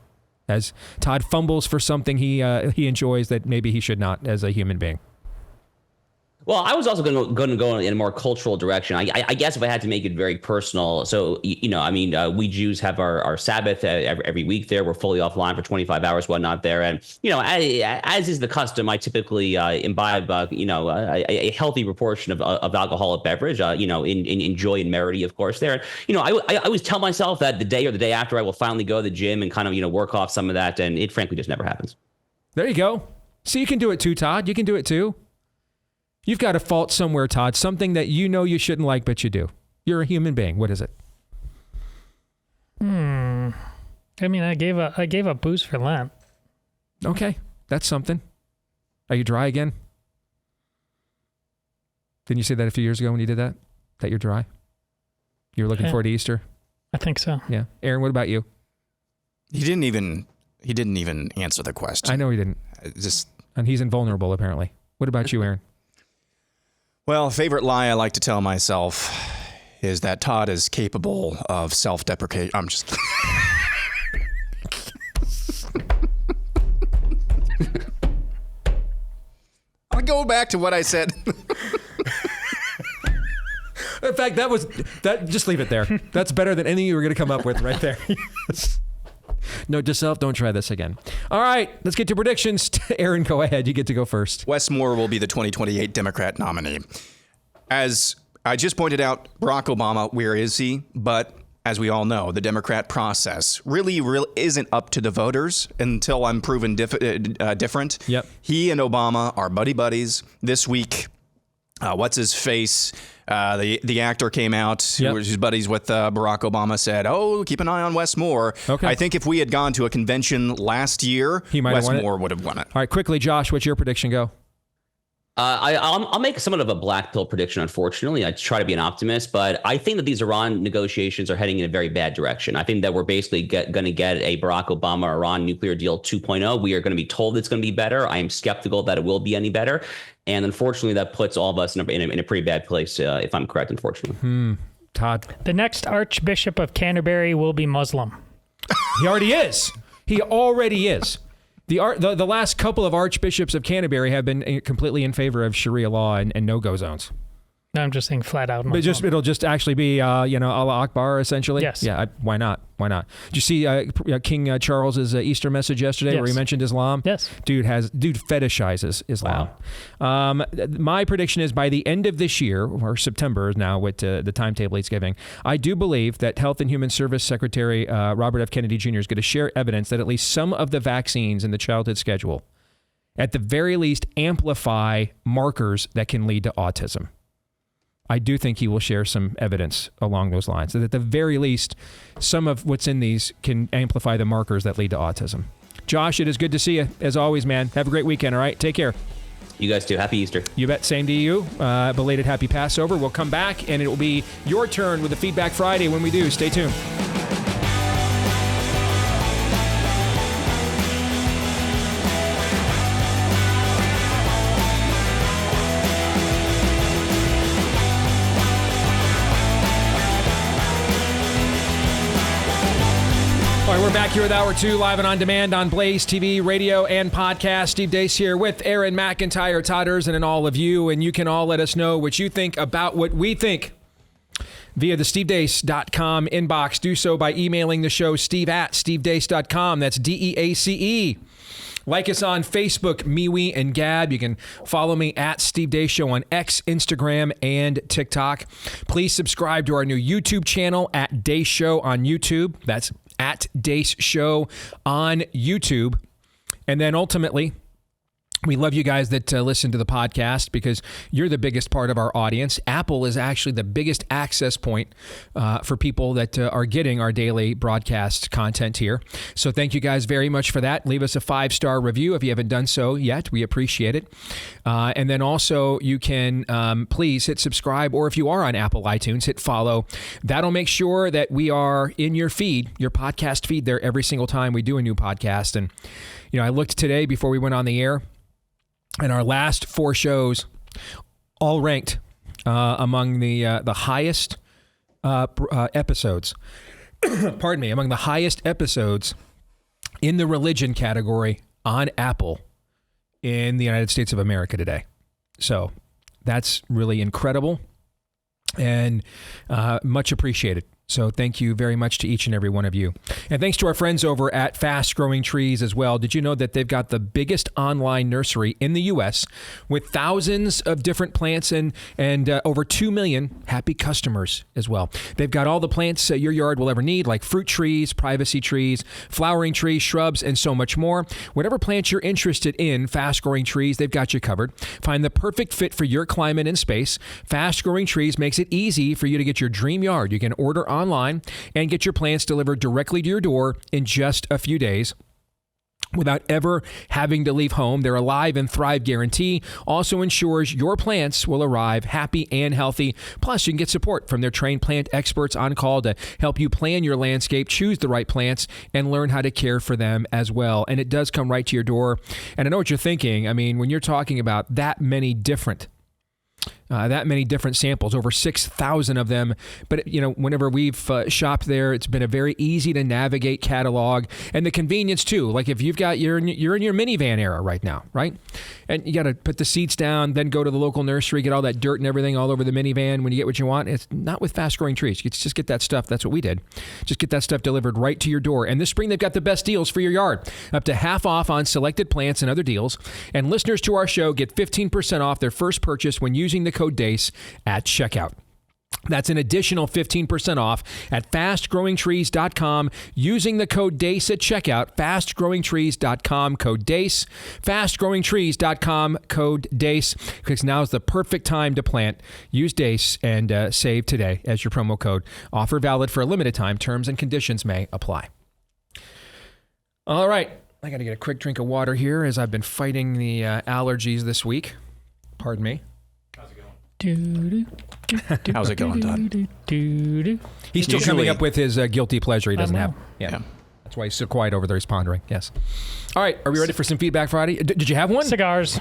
As Todd fumbles for something he enjoys that maybe he should not as a human being. Well, I was also going to go in a more cultural direction. I guess if I had to make it very personal, so, we Jews have our Sabbath every week there. We're fully offline for 25 hours, whatnot there. And, as is the custom, I typically imbibe, a healthy proportion of alcoholic beverage, in joy and merrity, of course, there. And, I always tell myself that the day or the day after I will finally go to the gym and kind of, work off some of that. And it frankly just never happens. There you go. So you can do it too, Todd. You can do it too. You've got a fault somewhere, Todd, something that you know you shouldn't like, but you do. You're a human being. What is it? I mean, I gave up booze for Lent. Okay, that's something. Are you dry again? Didn't you say that a few years ago when you did that? That you're dry? You were looking forward to Easter? I think so. Yeah. Aaron, what about you? He didn't even answer the question. I know he didn't. And he's invulnerable, apparently. What about you, Aaron? Well, favorite lie I like to tell myself is that Todd is capable of self-deprecation. I'm just... I'll go back to what I said. In fact, just leave it there. That's better than anything you were going to come up with right there. Yes. Note to self, don't try this again. All right, let's get to predictions. Aaron, go ahead. You get to go first. Wes Moore will be the 2028 Democrat nominee. As I just pointed out, Barack Obama, where is he? But as we all know, the Democrat process really isn't up to the voters until I'm proven different. Yep. He and Obama are buddies. This week, what's his face? The actor came out, who's buddies with Barack Obama, said, "Oh, keep an eye on Wes Moore." Okay. I think if we had gone to a convention last year, Wes Moore would have won it. All right, quickly, Josh, what's your prediction go? I'll make somewhat of a black pill prediction, unfortunately. I try to be an optimist, but I think that these Iran negotiations are heading in a very bad direction. I think that we're basically going to get a Barack Obama-Iran nuclear deal 2.0. We are going to be told it's going to be better. I am skeptical that it will be any better. And unfortunately, that puts all of us in a pretty bad place, if I'm correct, unfortunately. Todd? The next Archbishop of Canterbury will be Muslim. He already is. He already is. The last couple of archbishops of Canterbury have been completely in favor of Sharia law and no-go zones. No, I'm just saying flat out Muslim. But it'll just actually be, Allah Akbar, essentially? Yes. Yeah, why not? Why not? Did you see King Charles's Easter message yesterday where he mentioned Islam? Yes. Dude fetishizes Islam. Wow. My prediction is by the end of this year, or September now with the timetable he's giving, I do believe that Health and Human Service Secretary Robert F. Kennedy Jr. is going to share evidence that at least some of the vaccines in the childhood schedule, at the very least, amplify markers that can lead to autism. I do think he will share some evidence along those lines. That at the very least, some of what's in these can amplify the markers that lead to autism. Josh, it is good to see you. As always, man. Have a great weekend, all right? Take care. You guys too. Happy Easter. You bet. Same to you. Belated happy Passover. We'll come back, and it will be your turn with the Feedback Friday when we do. Stay tuned. All right, we're back here with Hour 2, live and on demand on Blaze TV, radio, and podcast. Steve Deace here with Aaron McIntyre, Todd Erzen, and all of you. And you can all let us know what you think about what we think via the stevedeace.com inbox. Do so by emailing the show, steve@stevedeace.com. That's DEACE. Like us on Facebook, MeWe, and Gab. You can follow me at Steve Deace Show on X, Instagram, and TikTok. Please subscribe to our new YouTube channel at Deace Show on YouTube. That's at Deace Show on YouTube. And then ultimately, We love you guys that listen to the podcast because you're the biggest part of our audience. Apple is actually the biggest access point for people that are getting our daily broadcast content here. So thank you guys very much for that. Leave us a 5-star review if you haven't done so yet. We appreciate it. And then also you can please hit subscribe, or if you are on Apple iTunes, hit follow. That'll make sure that we are in your feed, your podcast feed there every single time we do a new podcast. And, I looked today before we went on the air, and our last 4 shows all ranked among the highest episodes. Pardon me, among the highest episodes in the religion category on Apple in the United States of America today. So that's really incredible and much appreciated. So thank you very much to each and every one of you. And thanks to our friends over at Fast Growing Trees as well. Did you know that they've got the biggest online nursery in the U.S. with thousands of different plants and over 2 million happy customers as well? They've got all the plants your yard will ever need, like fruit trees, privacy trees, flowering trees, shrubs, and so much more. Whatever plants you're interested in, Fast Growing Trees, they've got you covered. Find the perfect fit for your climate and space. Fast Growing Trees makes it easy for you to get your dream yard. You can order online and get your plants delivered directly to your door in just a few days without ever having to leave home. Their Alive and Thrive guarantee also ensures your plants will arrive happy and healthy. Plus, you can get support from their trained plant experts on call to help you plan your landscape, choose the right plants, and learn how to care for them as well. And it does come right to your door. And I know what you're thinking. I mean, when you're talking about that many different samples, over 6,000 of them. But, whenever we've shopped there, it's been a very easy to navigate catalog, and the convenience too. Like if you're in your minivan era right now, right? And you got to put the seats down, then go to the local nursery, get all that dirt and everything all over the minivan when you get what you want. It's not with Fast Growing Trees. You just get that stuff. That's what we did. Just get that stuff delivered right to your door. And this spring, they've got the best deals for your yard. Up to half off on selected plants and other deals. And listeners to our show get 15% off their first purchase when using the code DACE at checkout. That's an additional 15% off at fastgrowingtrees.com using the code DACE at checkout. Fastgrowingtrees.com, code DACE. Fastgrowingtrees.com, code DACE. Because now is the perfect time to plant. Use DACE and save today as your promo code. Offer valid for a limited time. Terms and conditions may apply. All right. I got to get a quick drink of water here as I've been fighting the allergies this week. Pardon me. How's it going, Todd? He's still coming up with his guilty pleasure he doesn't have. Yeah. That's why he's so quiet over there. He's pondering. Yes. All right. Are we ready for some Feedback Friday? Did you have one? Cigars.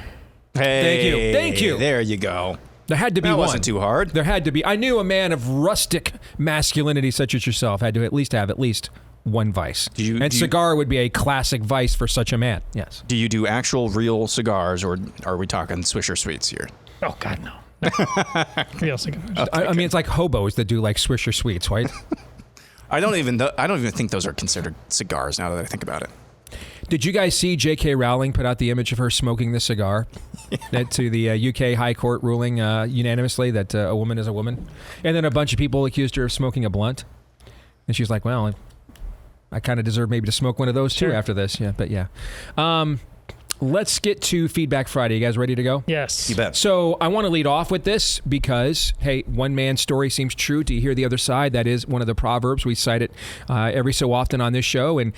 Hey. Thank you. There you go. There had to be that one. Wasn't too hard. There had to be. I knew a man of rustic masculinity such as yourself had to at least have one vice. Cigar would be a classic vice for such a man. Yes. Do you do actual real cigars, or are we talking Swisher Sweets here? Oh, God, no. Real cigars. I mean, it's like hobos that do like Swisher Sweets, right? I don't even think those are considered cigars now that I think about it. Did you guys see J.K. Rowling put out the image of her smoking the cigar to the UK High Court ruling unanimously that a woman is a woman? And then a bunch of people accused her of smoking a blunt. And she's like, well, I kind of deserve maybe to smoke one of those too after this. Yeah, but yeah. Let's get to Feedback Friday. You guys ready to go? Yes. You bet. So I want to lead off with this because, hey, one man's story seems true till you hear the other side. That is one of the proverbs. We cite it every so often on this show. And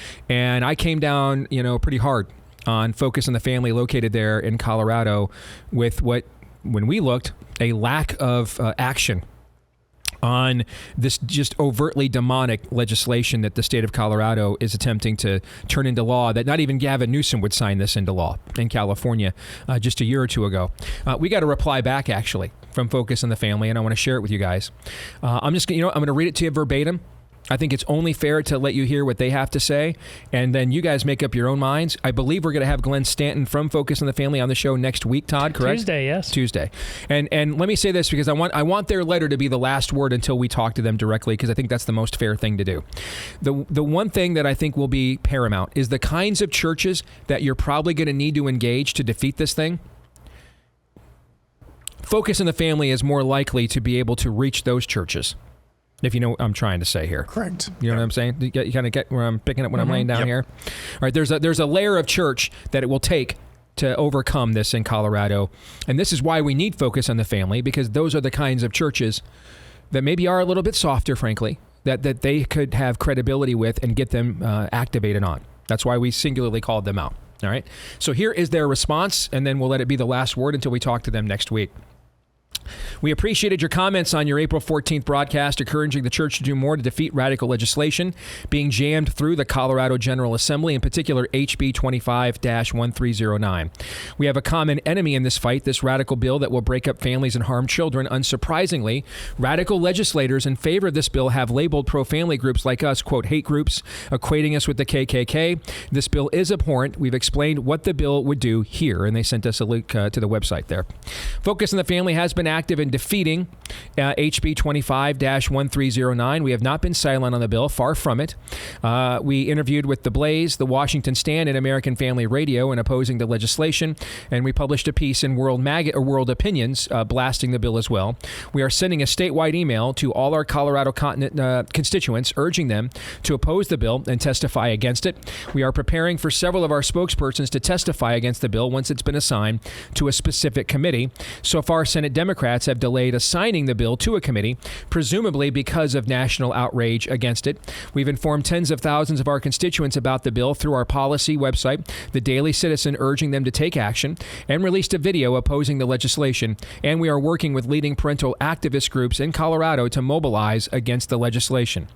I came down, pretty hard on Focus on the Family located there in Colorado with when we looked, a lack of action on this just overtly demonic legislation that the state of Colorado is attempting to turn into law, that not even Gavin Newsom would sign this into law in California just a year or two ago. We got a reply back, actually, from Focus on the Family, and I want to share it with you guys. I'm going to read it to you verbatim. I think it's only fair to let you hear what they have to say, and then you guys make up your own minds. I believe we're going to have Glenn Stanton from Focus on the Family on the show next week, Todd, correct? Tuesday, yes. Tuesday. And let me say this because I want their letter to be the last word until we talk to them directly, because I think that's the most fair thing to do. The one thing that I think will be paramount is the kinds of churches that you're probably going to need to engage to defeat this thing. Focus on the Family is more likely to be able to reach those churches. If you know what I'm trying to say here. Correct. You know what I'm saying? You kind of get where I'm picking up when I'm laying down here? All right, there's a layer of church that it will take to overcome this in Colorado. And this is why we need Focus on the Family, because those are the kinds of churches that maybe are a little bit softer, frankly, that they could have credibility with and get them activated on. That's why we singularly called them out. All right. So here is their response, and then we'll let it be the last word until we talk to them next week. We appreciated your comments on your April 14th broadcast, encouraging the church to do more to defeat radical legislation being jammed through the Colorado General Assembly, in particular HB 25-1309. We have a common enemy in this fight, this radical bill that will break up families and harm children. Unsurprisingly, radical legislators in favor of this bill have labeled pro-family groups like us, quote, hate groups, equating us with the KKK. This bill is abhorrent. We've explained what the bill would do here, and they sent us a link to the website there. Focus on the Family has been active in defeating HB 25-1309. We have not been silent on the bill, far from it. We interviewed with The Blaze, The Washington Stand, and American Family Radio in opposing the legislation, and we published a piece in World Opinions blasting the bill as well. We are sending a statewide email to all our Colorado constituents, urging them to oppose the bill and testify against it. We are preparing for several of our spokespersons to testify against the bill once it's been assigned to a specific committee. So far, Senate Democrats have delayed assigning the bill to a committee, presumably because of national outrage against it. We've informed tens of thousands of our constituents about the bill through our policy website, The Daily Citizen, urging them to take action, and released a video opposing the legislation. And we are working with leading parental activist groups in Colorado to mobilize against the legislation.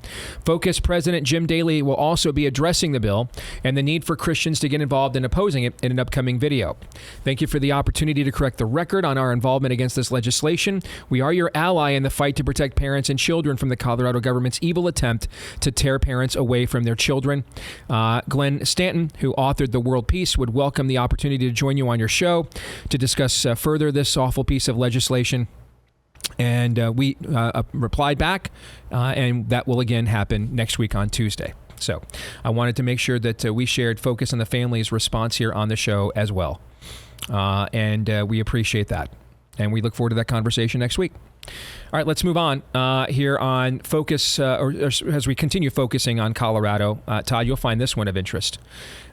Focus President Jim Daly will also be addressing the bill and the need for Christians to get involved in opposing it in an upcoming video. Thank you for the opportunity to correct the record on our involvement against this legislation. We are your ally in the fight to protect parents and children from the Colorado government's evil attempt to tear parents away from their children. Glenn Stanton, who authored The World Peace, would welcome the opportunity to join you on your show to discuss further this awful piece of legislation. And we replied back, and that will again happen next week on Tuesday. So I wanted to make sure that we shared Focus on the Family's response here on the show as well. And we appreciate that. And we look forward to that conversation next week. All right, let's move on here on Focus, or as we continue focusing on Colorado. Todd, you'll find this one of interest.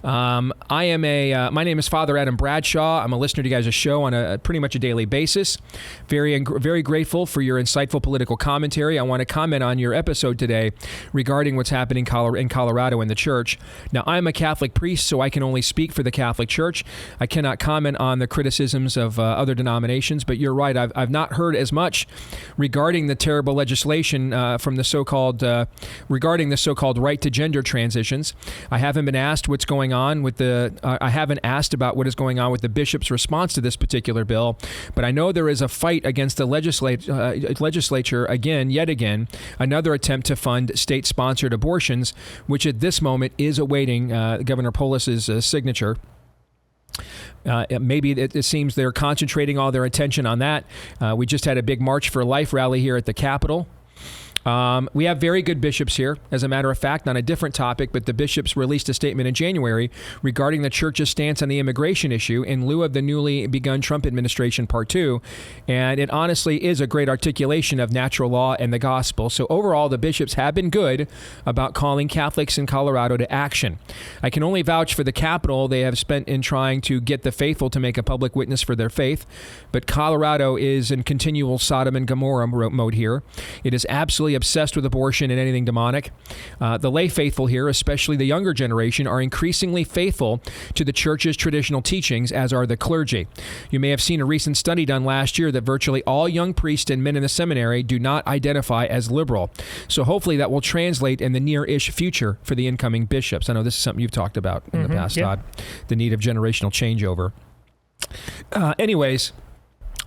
My name is Father Adam Bradshaw. I'm a listener to you guys' show on a pretty much a daily basis. Very grateful for your insightful political commentary. I want to comment on your episode today regarding what's happening in Colorado in the church. Now, I'm a Catholic priest, so I can only speak for the Catholic Church. I cannot comment on the criticisms of other denominations, but you're right. I've not heard as much regarding the terrible legislation from the so-called regarding the so-called right to gender transitions. I haven't been asked what's going on with I haven't asked about what is going on with the bishop's response to this particular bill, but I know there is a fight against the legislature yet again, another attempt to fund state-sponsored abortions, which at this moment is awaiting Governor Polis's signature. Maybe it seems they're concentrating all their attention on that. We just had a big March for Life rally here at the Capitol. We have very good bishops here, as a matter of fact, on a different topic, but the bishops released a statement in January regarding the church's stance on the immigration issue in lieu of the newly begun Trump administration Part 2. And it honestly is a great articulation of natural law and the gospel. So overall, the bishops have been good about calling Catholics in Colorado to action. I can only vouch for the Capitol they have spent in trying to get the faithful to make a public witness for their faith. But Colorado is in continual Sodom and Gomorrah mode here. It is absolutely obsessed with abortion and anything demonic. The lay faithful here, especially the younger generation, are increasingly faithful to the church's traditional teachings, as are the clergy. You may have seen a recent study done last year that virtually all young priests and men in the seminary do not identify as liberal. So hopefully that will translate in the near-ish future for the incoming bishops. I know this is something you've talked about in the past, Todd, the need of generational changeover. Anyways,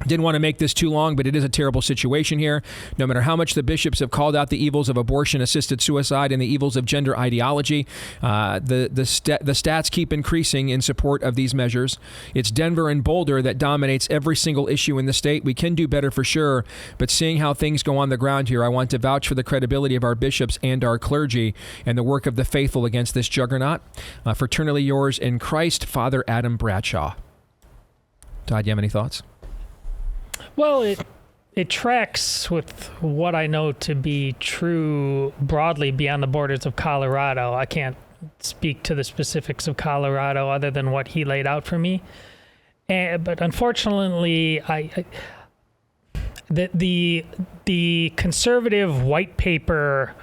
didn't want to make this too long, but it is a terrible situation here. No matter how much the bishops have called out the evils of abortion-assisted suicide and the evils of gender ideology, the stats keep increasing in support of these measures. It's Denver and Boulder that dominates every single issue in the state. We can do better for sure, but seeing how things go on the ground here, I want to vouch for the credibility of our bishops and our clergy and the work of the faithful against this juggernaut. Fraternally yours in Christ, Father Adam Bradshaw. Todd, you have any thoughts? Well, it tracks with what I know to be true broadly beyond the borders of Colorado. I can't speak to the specifics of Colorado other than what he laid out for me. But unfortunately, the conservative white paper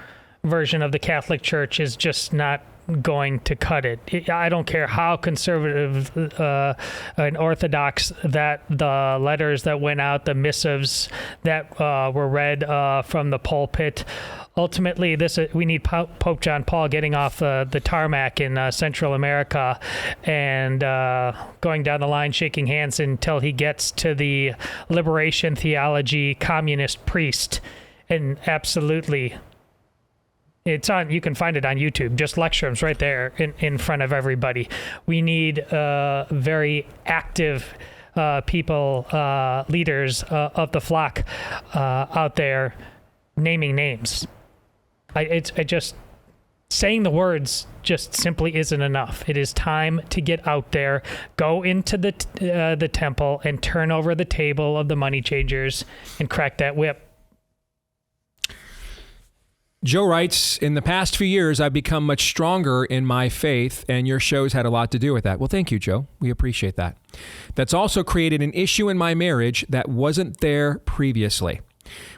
version of the Catholic Church is just not going to cut it. I don't care how conservative and orthodox that the letters that went out, the missives that were read from the pulpit. Ultimately, we need Pope John Paul getting off the tarmac in Central America and going down the line, shaking hands until he gets to the liberation theology communist priest. And absolutely, it's on. You can find it on YouTube. Just lectures right there in front of everybody. We need very active people, leaders of the flock out there naming names. I just saying the words just simply isn't enough. It is time to get out there, go into the temple, and turn over the table of the money changers and crack that whip. Joe writes, in the past few years, I've become much stronger in my faith, and your shows had a lot to do with that. Well, thank you, Joe. We appreciate that. That's also created an issue in my marriage that wasn't there previously.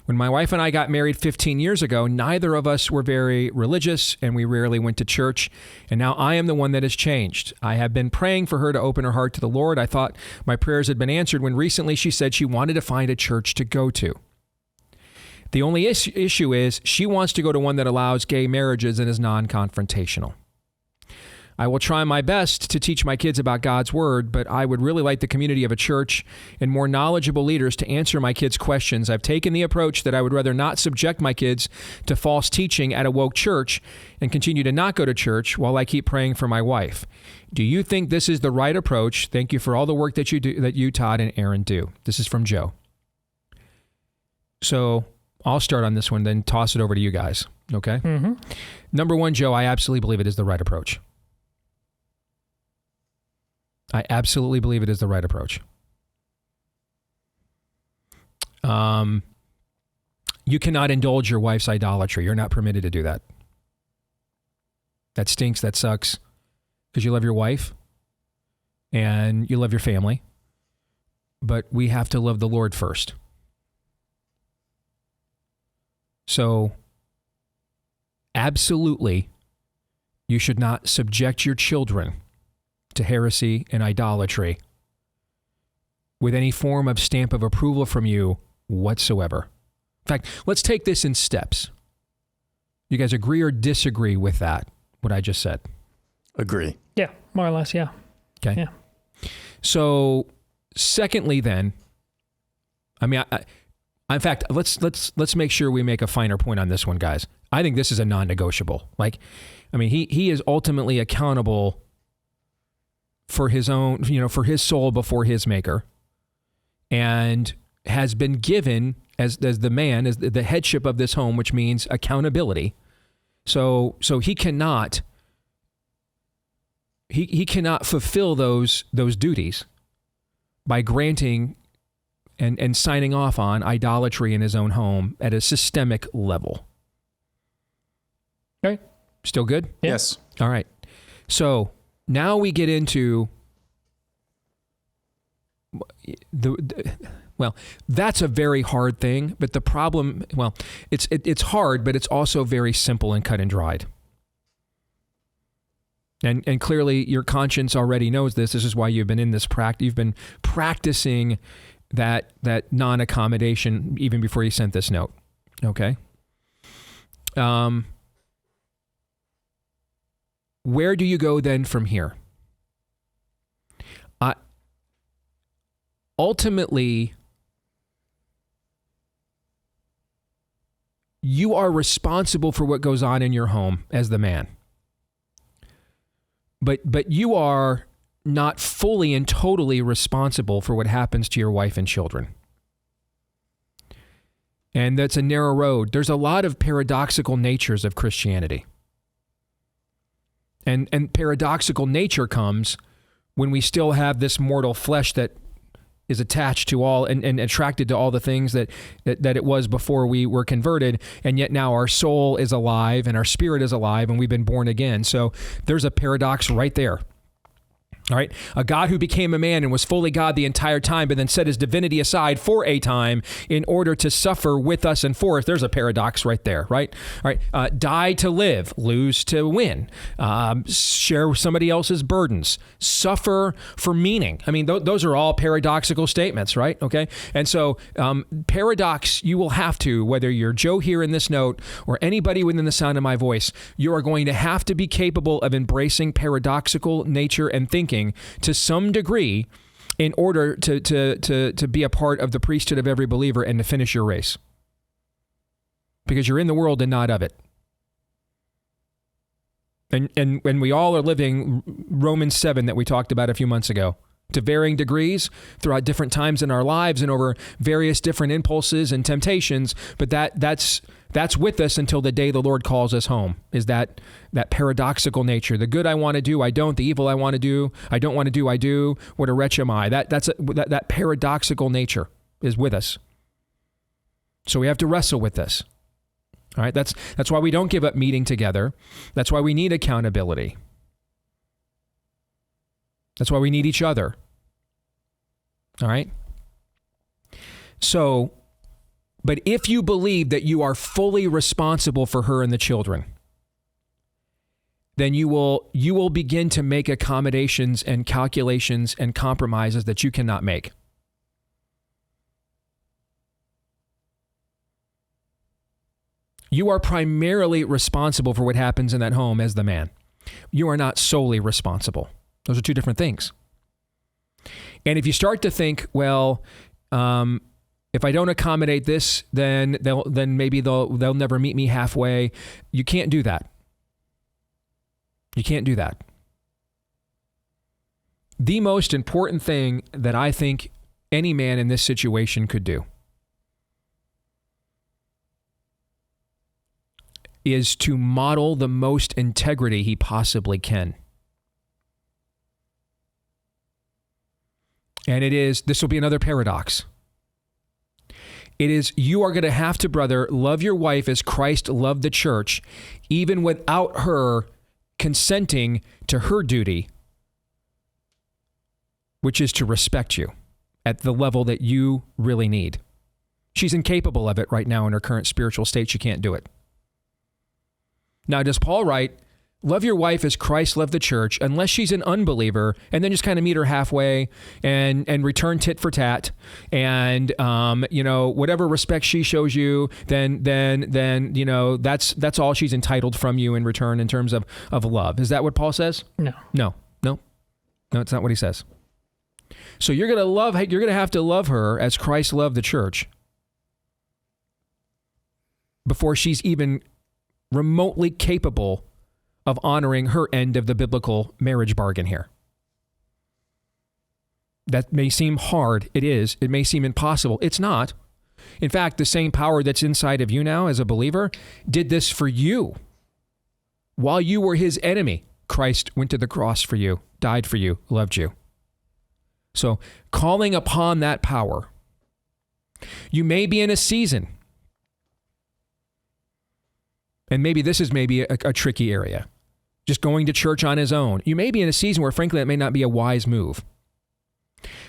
When my wife and I got married 15 years ago, neither of us were very religious, and we rarely went to church. And now I am the one that has changed. I have been praying for her to open her heart to the Lord. I thought my prayers had been answered when recently she said she wanted to find a church to go to. The only issue is she wants to go to one that allows gay marriages and is non-confrontational. I will try my best to teach my kids about God's word, but I would really like the community of a church and more knowledgeable leaders to answer my kids' questions. I've taken the approach that I would rather not subject my kids to false teaching at a woke church and continue to not go to church while I keep praying for my wife. Do you think this is the right approach? Thank you for all the work that you do, that you, Todd, and Aaron do. This is from Joe. So I'll start on this one, then toss it over to you guys. Okay? Mm-hmm. Number one, Joe, I absolutely believe it is the right approach. I absolutely believe it is the right approach. You cannot indulge your wife's idolatry. You're not permitted to do that. That stinks. That sucks. Because you love your wife and you love your family. But we have to love the Lord first. So, absolutely, you should not subject your children to heresy and idolatry with any form of stamp of approval from you whatsoever. In fact, let's take this in steps. You guys agree or disagree with that, what I just said? Agree. Yeah, more or less, yeah. Okay. Yeah. So, secondly then, I mean, in fact, let's make sure we make a finer point on this one, guys. I think this is a non-negotiable. Like, I mean, he is ultimately accountable for his own, for his soul before his maker, and has been given as the man, as the headship of this home, which means accountability. So he cannot fulfill those duties by granting and signing off on idolatry in his own home at a systemic level. Okay. Still good? Yes. All right. So now we get into well, that's a very hard thing, but the problem, well, it's hard, but it's also very simple and cut and dried. And clearly your conscience already knows this. This is why you've been in this you've been practicing that non-accommodation even before you sent this note. Okay? Where do you go then from here? Ultimately, you are responsible for what goes on in your home as the man. But you are not fully and totally responsible for what happens to your wife and children. And that's a narrow road. There's a lot of paradoxical natures of Christianity. And paradoxical nature comes when we still have this mortal flesh that is attached to all and attracted to all the things that it was before we were converted, and yet now our soul is alive and our spirit is alive and we've been born again. So there's a paradox right there. All right. A God who became a man and was fully God the entire time, but then set his divinity aside for a time in order to suffer with us and for us. There's a paradox right there, right? All right. Die to live, lose to win, share somebody else's burdens, suffer for meaning. I mean, those are all paradoxical statements, right? Okay. And so paradox, you will have to, whether you're Joe here in this note or anybody within the sound of my voice, you are going to have to be capable of embracing paradoxical nature and thinking to some degree in order to be a part of the priesthood of every believer and to finish your race. Because you're in the world and not of it. And when we all are living Romans 7 that we talked about a few months ago, to varying degrees throughout different times in our lives and over various different impulses and temptations, but that's with us until the day the Lord calls us home, is that paradoxical nature. The good I want to do, I don't. The evil I want to do, I don't want to do, I do. What a wretch am I. That paradoxical nature is with us. So we have to wrestle with this. All right, that's why we don't give up meeting together. That's why we need accountability. That's why we need each other. All right? So, but if you believe that you are fully responsible for her and the children, then you will begin to make accommodations and calculations and compromises that you cannot make. You are primarily responsible for what happens in that home as the man. You are not solely responsible. Those are two different things. And if you start to think, well, if I don't accommodate this, then maybe they'll never meet me halfway. You can't do that. You can't do that. The most important thing that I think any man in this situation could do is to model the most integrity he possibly can. And this will be another paradox. It is, you are going to have to, brother, love your wife as Christ loved the church, even without her consenting to her duty, which is to respect you at the level that you really need. She's incapable of it right now in her current spiritual state. She can't do it. Now, does Paul write, love your wife as Christ loved the church, unless she's an unbeliever, and then just kind of meet her halfway and return tit for tat, and whatever respect she shows you, then that's all she's entitled from you in return in terms of love. Is that what Paul says? No, it's not what he says. So you're gonna have to love her as Christ loved the church before she's even remotely capable of honoring her end of the biblical marriage bargain here. That may seem hard. It is. It may seem impossible. It's not. In fact, the same power that's inside of you now as a believer did this for you. While you were his enemy, Christ went to the cross for you, died for you, loved you. So calling upon that power. You may be in a season, and maybe this is a tricky area, just going to church on his own. You may be in a season where, frankly, that may not be a wise move.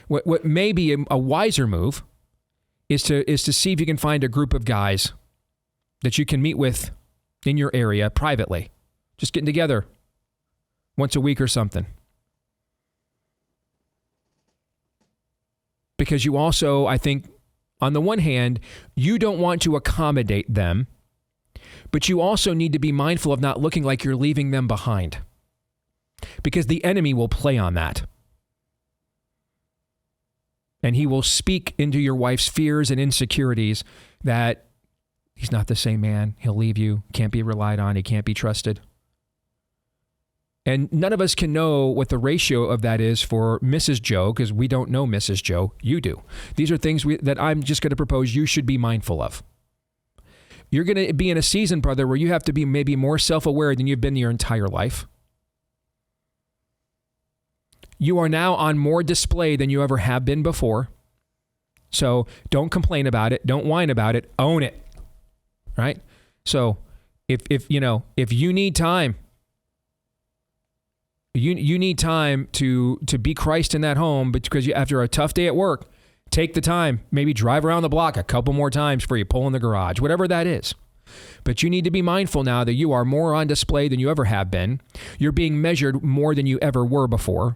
What may be a wiser move is to see if you can find a group of guys that you can meet with in your area privately, just getting together once a week or something. Because you also, I think, on the one hand, you don't want to accommodate them, but you also need to be mindful of not looking like you're leaving them behind, because the enemy will play on that. And he will speak into your wife's fears and insecurities that he's not the same man. He'll leave you. Can't be relied on. He can't be trusted. And none of us can know what the ratio of that is for Mrs. Joe, because we don't know Mrs. Joe. You do. These are things that I'm just going to propose you should be mindful of. You're going to be in a season, brother, where you have to be maybe more self-aware than you've been your entire life. You are now on more display than you ever have been before. So don't complain about it. Don't whine about it. Own it. Right? So if you need time, You need time to be Christ in that home, because after a tough day at work, take the time, maybe drive around the block a couple more times before you pull in the garage, whatever that is. But you need to be mindful now that you are more on display than you ever have been. You're being measured more than you ever were before.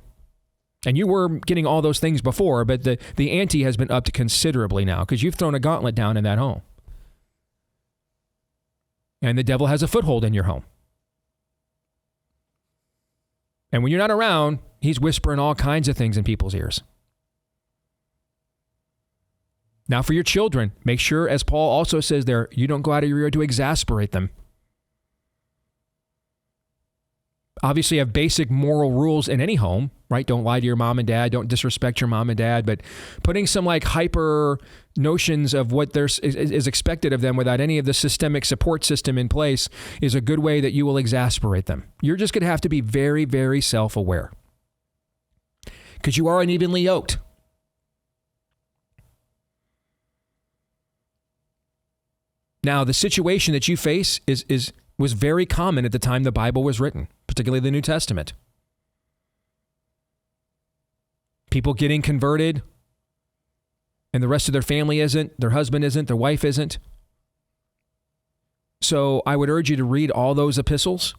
And you were getting all those things before, but the ante has been upped considerably now because you've thrown a gauntlet down in that home. And the devil has a foothold in your home. And when you're not around, he's whispering all kinds of things in people's ears. Now for your children, make sure, as Paul also says there, you don't go out of your way to exasperate them. Obviously, you have basic moral rules in any home, right? Don't lie to your mom and dad. Don't disrespect your mom and dad. But putting some like hyper notions of what is expected of them without any of the systemic support system in place is a good way that you will exasperate them. You're just going to have to be very, very self-aware because you are unevenly yoked. Now, the situation that you face was very common at the time the Bible was written, particularly the New Testament. People getting converted, and the rest of their family isn't, their husband isn't, their wife isn't. So I would urge you to read all those epistles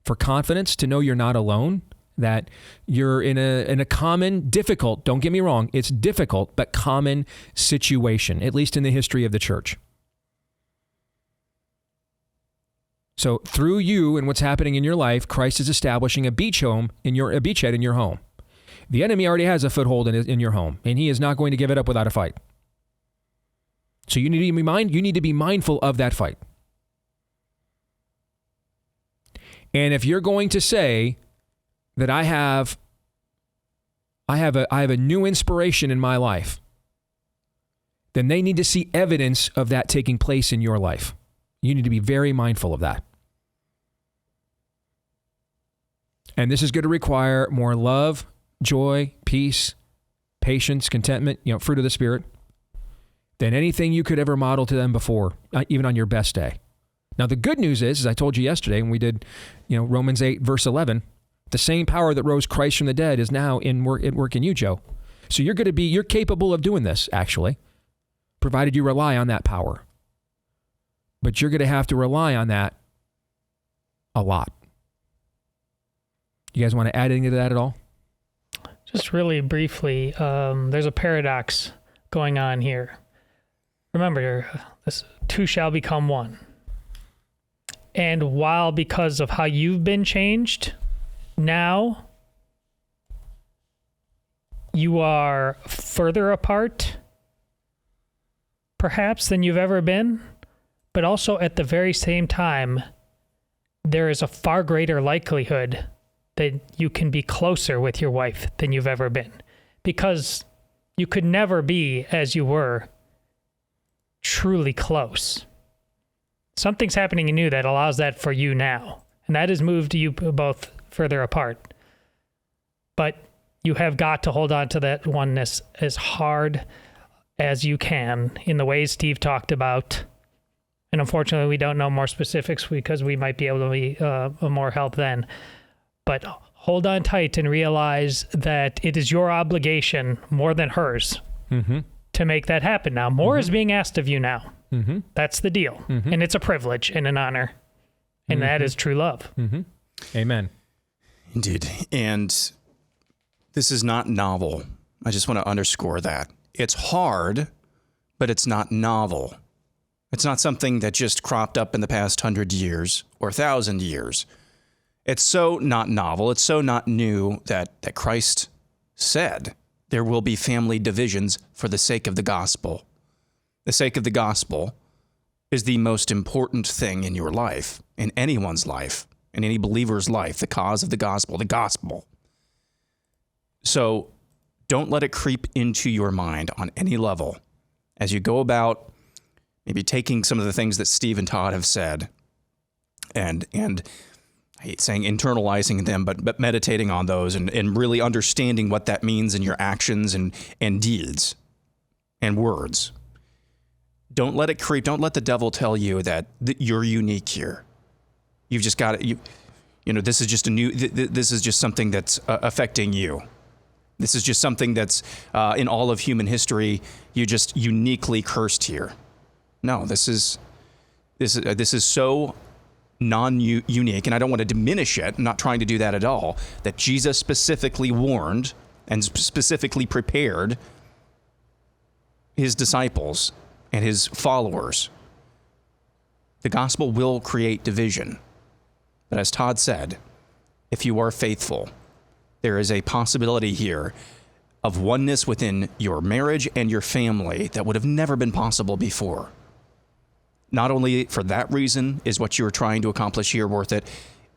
for confidence, to know you're not alone, that you're in a common, difficult, don't get me wrong, it's difficult, but common situation, at least in the history of the church. So through you and what's happening in your life, Christ is establishing a beachhead in your home. The enemy already has a foothold in your home, and he is not going to give it up without a fight. So you need to be mindful of that fight. And if you're going to say that I have a new inspiration in my life, then they need to see evidence of that taking place in your life. You need to be very mindful of that. And this is going to require more love, joy, peace, patience, contentment, fruit of the Spirit, than anything you could ever model to them before, even on your best day. Now, the good news is, as I told you yesterday when we did, Romans 8, verse 11, the same power that rose Christ from the dead is now at work in you, Joe. So you're capable of doing this, actually, provided you rely on that power. But you're going to have to rely on that a lot. You guys want to add anything to that at all? Just really briefly, there's a paradox going on here. Remember, this two shall become one. And while because of how you've been changed, now you are further apart, perhaps, than you've ever been, but also at the very same time, there is a far greater likelihood that you can be closer with your wife than you've ever been, because you could never be, as you were, truly close. Something's happening in you that allows that for you now, and that has moved you both further apart. But you have got to hold on to that oneness as hard as you can in the ways Steve talked about. And unfortunately, we don't know more specifics because we might be able to be of more help then. But hold on tight and realize that it is your obligation more than hers to make that happen now. More is being asked of you now. That's the deal. And it's a privilege and an honor. And that is true love. Amen. Indeed. And this is not novel. I just want to underscore that. It's hard, but it's not novel. It's not something that just cropped up in the past 100 years or 1,000 years. It's so not novel, it's so not new that Christ said there will be family divisions for the sake of the gospel. The sake of the gospel is the most important thing in your life, in anyone's life, in any believer's life, the cause of the gospel, the gospel. So don't let it creep into your mind on any level as you go about maybe taking some of the things that Steve and Todd have said and I hate saying internalizing them, but meditating on those and really understanding what that means in your actions and deeds and words. Don't let it creep. Don't let the devil tell you that you're unique here. You've just got it. This is just this is just something that's affecting you. This is just something that's in all of human history. You're just uniquely cursed here. No, this is so non-unique, and I don't want to diminish it. I'm not trying to do that at all. That Jesus specifically warned and specifically prepared his disciples and his followers. The gospel will create division. But as Todd said, if you are faithful, there is a possibility here of oneness within your marriage and your family that would have never been possible before. Not only for that reason is what you're trying to accomplish here worth it,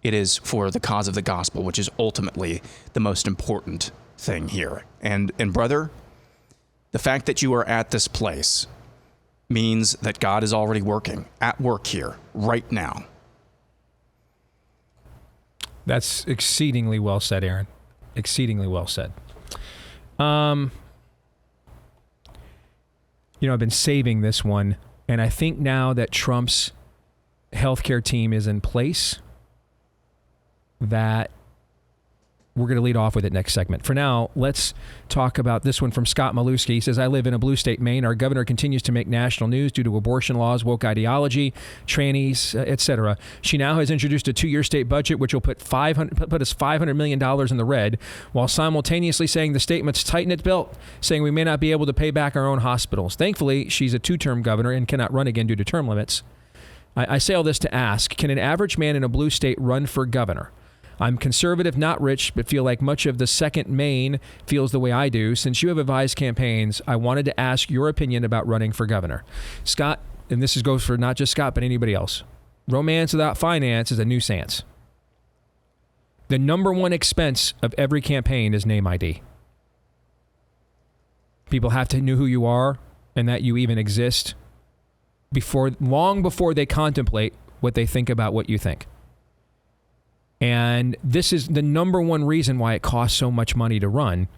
it is for the cause of the gospel, which is ultimately the most important thing here. And brother, the fact that you are at this place means that God is already at work here, right now. That's exceedingly well said, Aaron. Exceedingly well said. I've been saving this one, and I think now that Trump's healthcare team is in place, that we're going to lead off with it next segment. For now, let's talk about this one from Scott Maluski. He says, I live in a blue state, Maine. Our governor continues to make national news due to abortion laws, woke ideology, trannies, etc. She now has introduced a 2-year state budget, which will put us $500 million in the red, while simultaneously saying the state must tighten its belt, saying we may not be able to pay back our own hospitals. Thankfully, she's a 2-term governor and cannot run again due to term limits. I say all this to ask, can an average man in a blue state run for governor? I'm conservative, not rich, but feel like much of the second Maine feels the way I do. Since you have advised campaigns, I wanted to ask your opinion about running for governor. Scott, and this goes for not just Scott, but anybody else. Romance without finance is a nuisance. The number one expense of every campaign is name ID. People have to know who you are and that you even exist long before they contemplate what they think about what you think. And this is the number one reason why it costs so much money to run,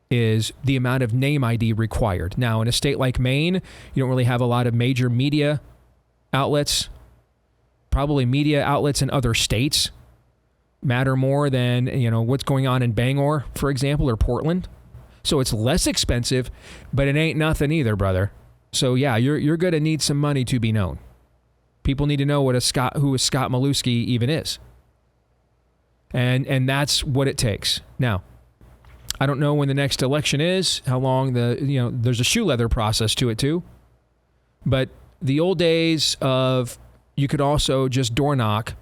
is the amount of name ID required. Now, in a state like Maine, you don't really have a lot of major media outlets. Probably media outlets in other states matter more than, what's going on in Bangor, for example, or Portland. So it's less expensive, but it ain't nothing either, brother. So yeah, you're going to need some money to be known. People need to know who a Scott Maluski even is. And that's what it takes. Now, I don't know when the next election is, how long there's a shoe leather process to it too. But the old days of you could also just door knock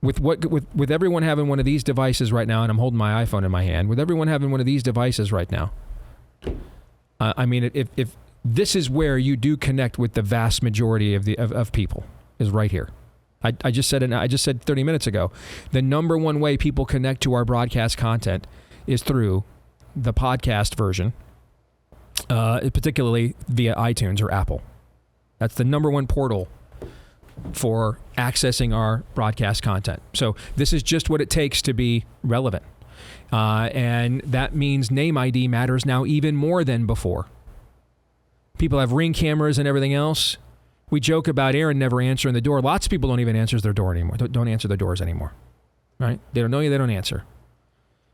with everyone having one of these devices right now, and I'm holding my iPhone in my hand, with everyone having one of these devices right now. If this is where you do connect with the vast majority of people, is right here. I just said 30 minutes ago, the number one way people connect to our broadcast content is through the podcast version, particularly via iTunes or Apple. That's the number one portal for accessing our broadcast content. So this is just what it takes to be relevant. And that means name ID matters now even more than before. People have Ring cameras and everything else. We joke about Aaron never answering the door. Lots of people don't even answer their door anymore. Don't answer their doors anymore, right? They don't know you. They don't answer.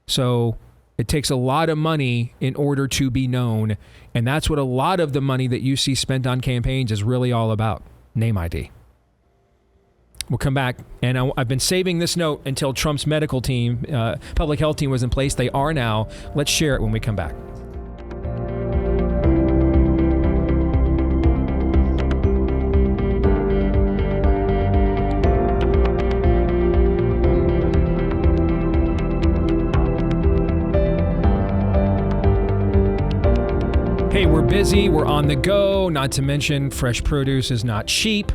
So it takes a lot of money in order to be known. And that's what a lot of the money that you see spent on campaigns is really all about. Name ID. We'll come back. And I've been saving this note until Trump's medical team, public health team was in place. They are now. Let's share it when we come back. Hey, we're busy, we're on the go, not to mention fresh produce is not cheap.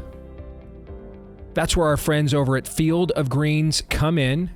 That's where our friends over at Field of Greens come in.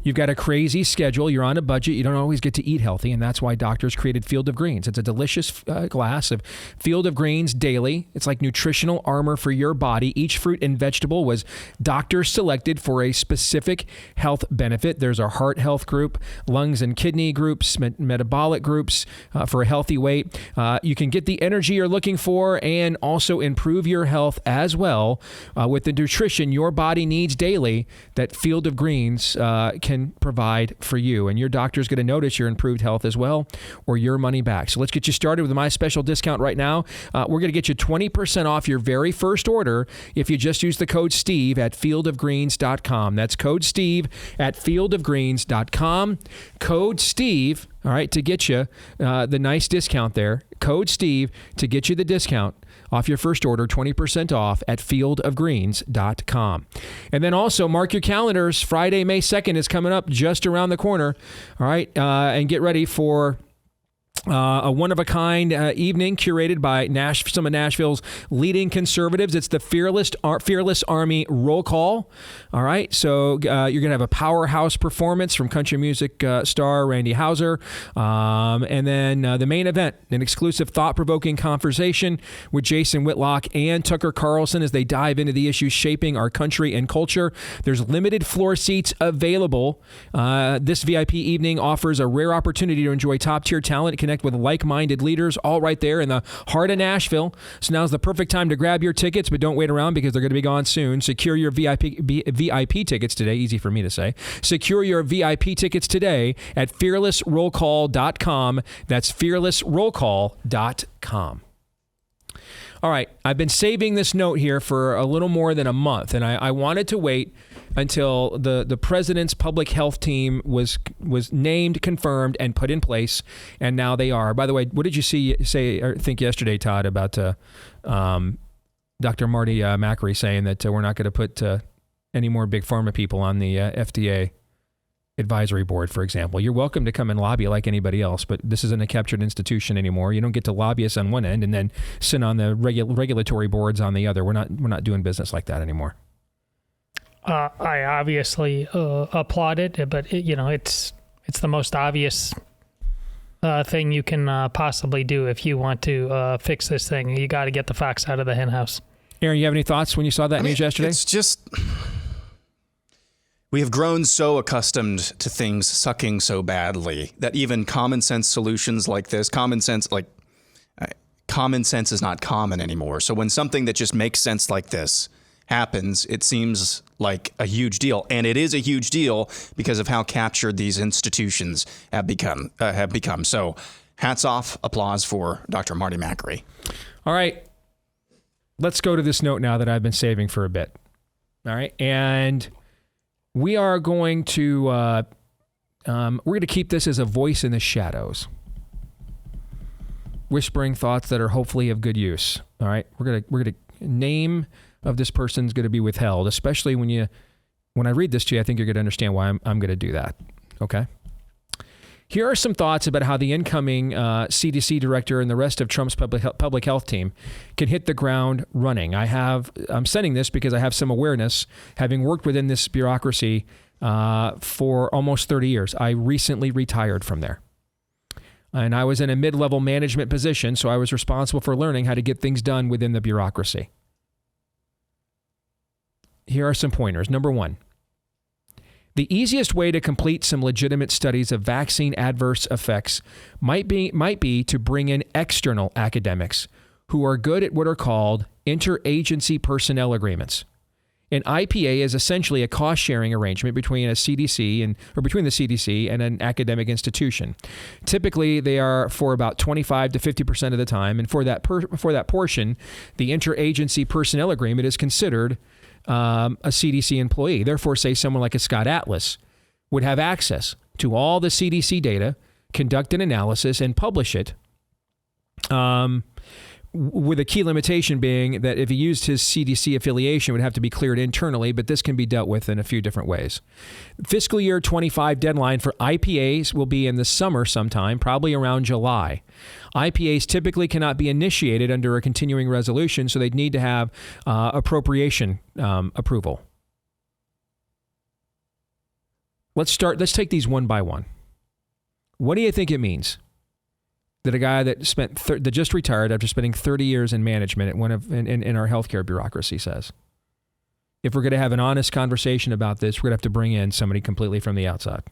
You've got a crazy schedule. You're on a budget. You don't always get to eat healthy, and that's why doctors created Field of Greens. It's a delicious glass of Field of Greens daily. It's like nutritional armor for your body. Each fruit and vegetable was doctor selected for a specific health benefit. There's our heart health group, lungs and kidney groups, metabolic groups for a healthy weight. You can get the energy you're looking for and also improve your health as well with the nutrition your body needs daily that Field of Greens can provide for you. And your doctor's going to notice your improved health as well, or your money back. So let's get you started with my special discount right now. We're going to get you 20% off your very first order if you just use the code Steve at fieldofgreens.com. That's code Steve at fieldofgreens.com. Code Steve, all right, to get you the nice discount there. Code Steve to get you the discount off your first order, 20% off at fieldofgreens.com. And then also mark your calendars. Friday, May 2nd is coming up just around the corner. All right. And get ready for a one-of-a-kind evening curated by some of Nashville's leading conservatives. It's the Fearless Army Roll Call. All right, so you're going to have a powerhouse performance from country music star Randy Houser. And then the main event, an exclusive thought-provoking conversation with Jason Whitlock and Tucker Carlson as they dive into the issues shaping our country and culture. There's limited floor seats available. This VIP evening offers a rare opportunity to enjoy top-tier talent, connect with like-minded leaders, all right there in the heart of Nashville. So now's the perfect time to grab your tickets, but don't wait around because they're going to be gone soon. Secure your VIP tickets today. Easy for me to say. Secure your VIP tickets today at fearlessrollcall.com. That's fearlessrollcall.com. All right, I've been saving this note here for a little more than a month, and I wanted to wait until the president's public health team was named, confirmed, and put in place, and now they are. By the way, what did you say or think yesterday, Todd, about Dr. Marty Makary saying that we're not going to put any more big pharma people on the FDA advisory board, for example? You're welcome to come and lobby like anybody else, but this isn't a captured institution anymore. You don't get to lobby us on one end and then sit on the regulatory boards on the other. We're not doing business like that anymore. I obviously applaud it, but it's the most obvious thing you can possibly do if you want to fix this thing. You got to get the fox out of the hen house. Aaron, you have any thoughts when you saw that news yesterday? It's just, we have grown so accustomed to things sucking so badly that even common sense solutions like this, common sense is not common anymore. So when something that just makes sense like this happens, it seems like a huge deal. And it is a huge deal because of how captured these institutions have become. So hats off, applause for Dr. Marty Makary. All right. Let's go to this note now that I've been saving for a bit. All right. And we are going to we're going to keep this as a voice in the shadows, whispering thoughts that are hopefully of good use. All right. We're going to name of this person's going to be withheld, especially when I read this to you. I think you're going to understand why I'm going to do that. Okay. Here are some thoughts about how the incoming CDC director and the rest of Trump's public health team can hit the ground running. I'm sending this because I have some awareness, having worked within this bureaucracy for almost 30 years. I recently retired from there. And I was in a mid-level management position, so I was responsible for learning how to get things done within the bureaucracy. Here are some pointers. Number one, the easiest way to complete some legitimate studies of vaccine adverse effects might be to bring in external academics who are good at what are called interagency personnel agreements. An IPA is essentially a cost-sharing arrangement between the CDC and an academic institution. Typically, they are for about 25 to 50% of the time, and for that portion, the interagency personnel agreement is considered a CDC employee. Therefore, say someone like a Scott Atlas would have access to all the CDC data, conduct an analysis, and publish it, with a key limitation being that if he used his CDC affiliation, it would have to be cleared internally, but this can be dealt with in a few different ways. Fiscal year 25 deadline for IPAs will be in the summer sometime, probably around July. IPAs typically cannot be initiated under a continuing resolution, so they'd need to have appropriation approval. Let's take these one by one. What do you think it means that a guy that that just retired after spending 30 years in management at in our healthcare bureaucracy says? If we're going to have an honest conversation about this, we're going to have to bring in somebody completely from the outside.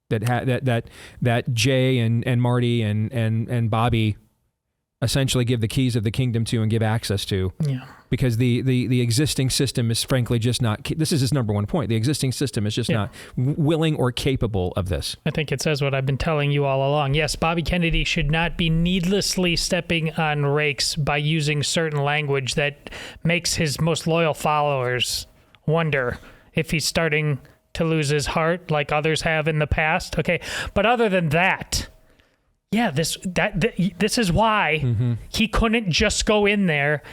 That Jay and Marty and Bobby essentially give the keys of the kingdom to and give access to. Yeah. Because the existing system is frankly just not, this is his number one point. The existing system is just not willing or capable of this. I think it says what I've been telling you all along. Yes, Bobby Kennedy should not be needlessly stepping on rakes by using certain language that makes his most loyal followers wonder if he's starting to lose his heart like others have in the past. Okay. But other than that, yeah, this is why he couldn't just go in there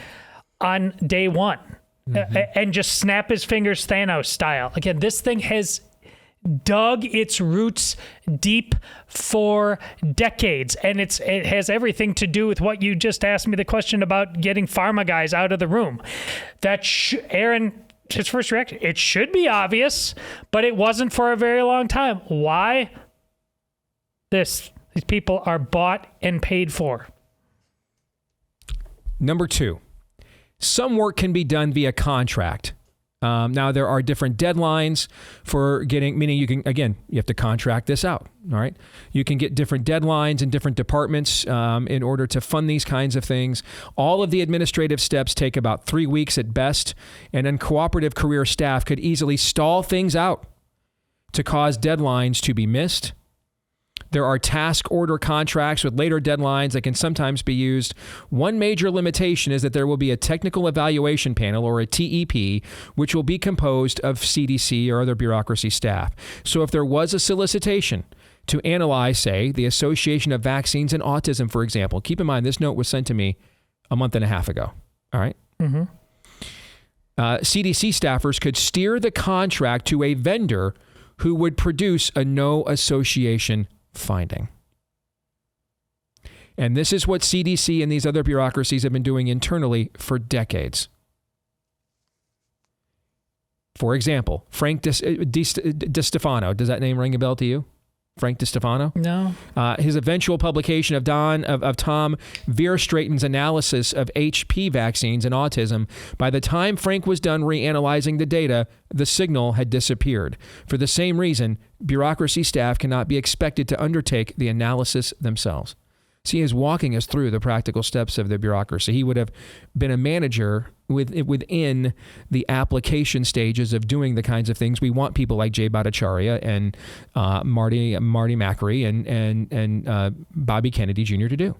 on day one and just snap his fingers Thanos style. Again, this thing has dug its roots deep for decades, and it has everything to do with what you just asked me the question about getting pharma guys out of the room. Aaron, his first reaction, it should be obvious, but it wasn't for a very long time. Why? These people are bought and paid for. Number two, some work can be done via contract. Now, there are different deadlines for meaning you have to contract this out, all right? You can get different deadlines in different departments in order to fund these kinds of things. All of the administrative steps take about 3 weeks at best, and then cooperative career staff could easily stall things out to cause deadlines to be missed. There are task order contracts with later deadlines that can sometimes be used. One major limitation is that there will be a technical evaluation panel, or a TEP, which will be composed of CDC or other bureaucracy staff. So if there was a solicitation to analyze, say, the association of vaccines and autism, for example, keep in mind this note was sent to me a month and a half ago. All right? CDC staffers could steer the contract to a vendor who would produce a no association finding. And this is what CDC and these other bureaucracies have been doing internally for decades. For example, Frank DiStefano, does that name ring a bell to you? Frank DiStefano? No. His eventual publication of Tom Veerstraten's analysis of HP vaccines and autism, by the time Frank was done reanalyzing the data, the signal had disappeared. For the same reason, bureaucracy staff cannot be expected to undertake the analysis themselves. See, he is walking us through the practical steps of the bureaucracy. He would have been a manager within the application stages of doing the kinds of things we want people like Jay Bhattacharya and Marty Macri and Bobby Kennedy Jr. to do.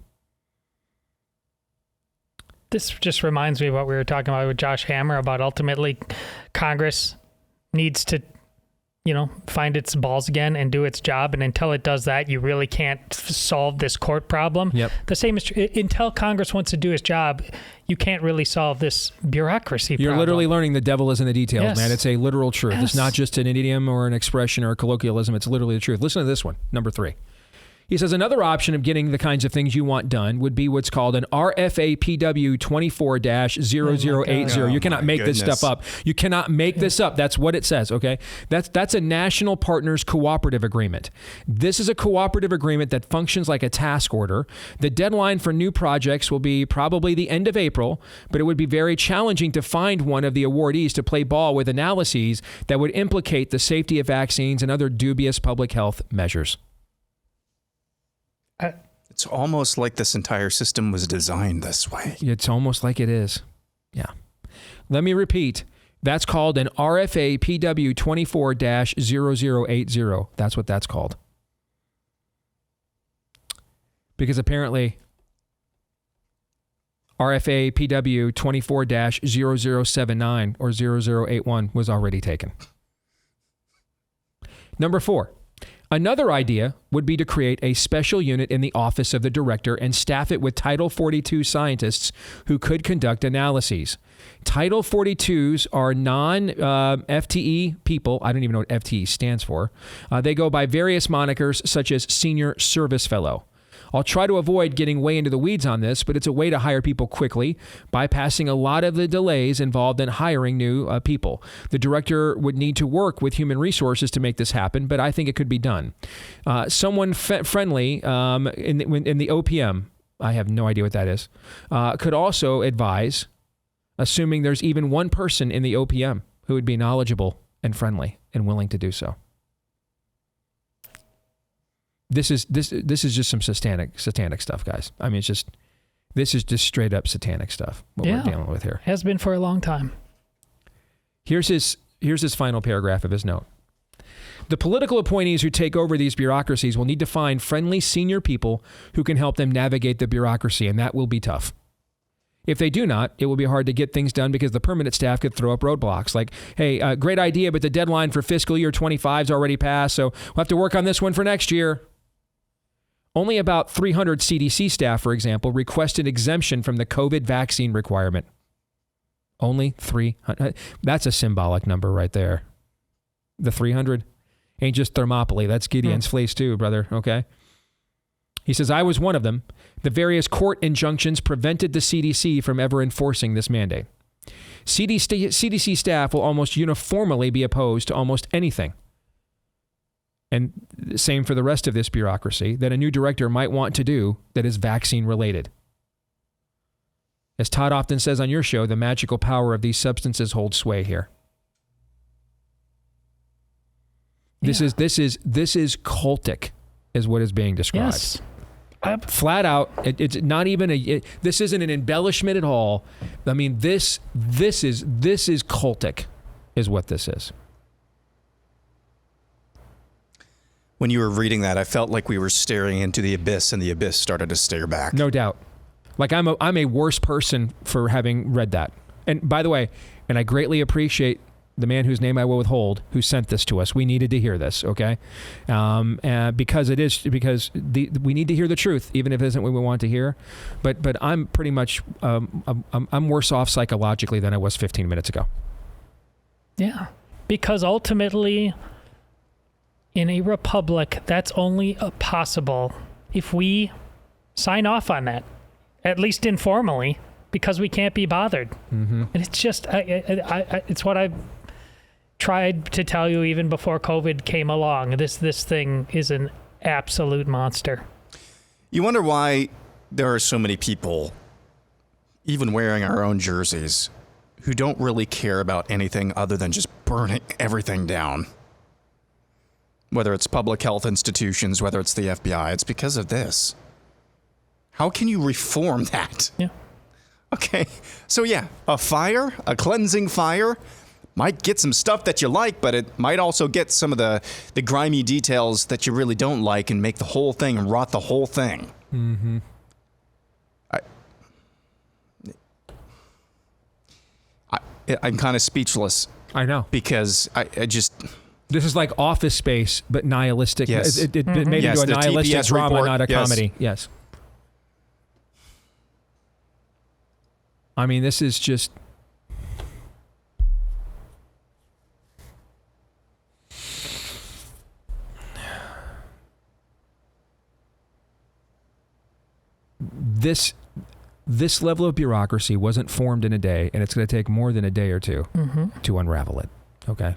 This just reminds me of what we were talking about with Josh Hammer about ultimately Congress needs to find its balls again and do its job. And until it does that, you really can't solve this court problem. Yep. The same is true. Until Congress wants to do its job, you can't really solve this bureaucracy You're problem. literally learning the devil is in the details, Yes. man. It's a literal truth. Yes. It's not just an idiom or an expression or a colloquialism. It's literally the truth. Listen to this one, number 3. He says another option of getting the kinds of things you want done would be what's called an RFAPW 24-0080. You cannot make this stuff up. You cannot make this up. That's what it says, okay? That's a National Partners Cooperative Agreement. This is a cooperative agreement that functions like a task order. The deadline for new projects will be probably the end of April, but it would be very challenging to find one of the awardees to play ball with analyses that would implicate the safety of vaccines and other dubious public health measures. It's almost like this entire system was designed this way. It's almost like it is. Yeah. Let me repeat. That's called an RFA PW 24-0080. That's what that's called. Because apparently RFA PW 24-0079 or 0081 was already taken. Number 4. Another idea would be to create a special unit in the office of the director and staff it with Title 42 scientists who could conduct analyses. Title 42s are non-FTE people. I don't even know what FTE stands for. They go by various monikers such as Senior Service Fellow. I'll try to avoid getting way into the weeds on this, but it's a way to hire people quickly, bypassing a lot of the delays involved in hiring new people. The director would need to work with human resources to make this happen, but I think it could be done. Someone friendly in the OPM, I have no idea what that is, could also advise, assuming there's even one person in the OPM who would be knowledgeable and friendly and willing to do so. This is just some satanic stuff, guys. I mean, this is just straight up satanic stuff, what we're dealing with here. Has been for a long time. Here's his final paragraph of his note. The political appointees who take over these bureaucracies will need to find friendly senior people who can help them navigate the bureaucracy, and that will be tough. If they do not, it will be hard to get things done because the permanent staff could throw up roadblocks like, hey, great idea, but the deadline for fiscal year 25 is already passed, so we'll have to work on this one for next year. Only about 300 CDC staff, for example, requested exemption from the COVID vaccine requirement. Only 300. That's a symbolic number right there. The 300 ain't just Thermopylae. That's Gideon's Fleece too, brother. Okay. He says, I was one of them. The various court injunctions prevented the CDC from ever enforcing this mandate. CDC staff will almost uniformly be opposed to almost anything. And same for the rest of this bureaucracy that a new director might want to do that is vaccine related. As Todd often says on your show, the magical power of these substances holds sway here. This is cultic, is what is being described. Yes. Flat out, it's not even this isn't an embellishment at all. I mean, this is cultic, is what this is. When you were reading that, I felt like we were staring into the abyss, and the abyss started to stare back. No doubt. Like I'm a worse person for having read that. And by the way, and I greatly appreciate the man whose name I will withhold who sent this to us. We needed to hear this, okay? Because we need to hear the truth, even if it isn't what we want to hear. But I'm pretty much I'm worse off psychologically than I was 15 minutes ago. Yeah, because ultimately, in a republic, that's only possible if we sign off on that, at least informally, because we can't be bothered. Mm-hmm. And it's just, it's what I've tried to tell you even before COVID came along. This thing is an absolute monster. You wonder why there are so many people, even wearing our own jerseys, who don't really care about anything other than just burning everything down. Whether it's public health institutions, whether it's the FBI, it's because of this. How can you reform that? Yeah. Okay, so yeah, a cleansing fire might get some stuff that you like, but it might also get some of the grimy details that you really don't like and make the whole thing and rot the whole thing. Mm-hmm. I'm kind of speechless. I know. Because I just... This is like Office Space, but nihilistic. Yes. It made it into a nihilistic TPS drama, report. not a comedy. Yes. I mean, this is just... This level of bureaucracy wasn't formed in a day, and it's going to take more than a day or two to unravel it. Okay?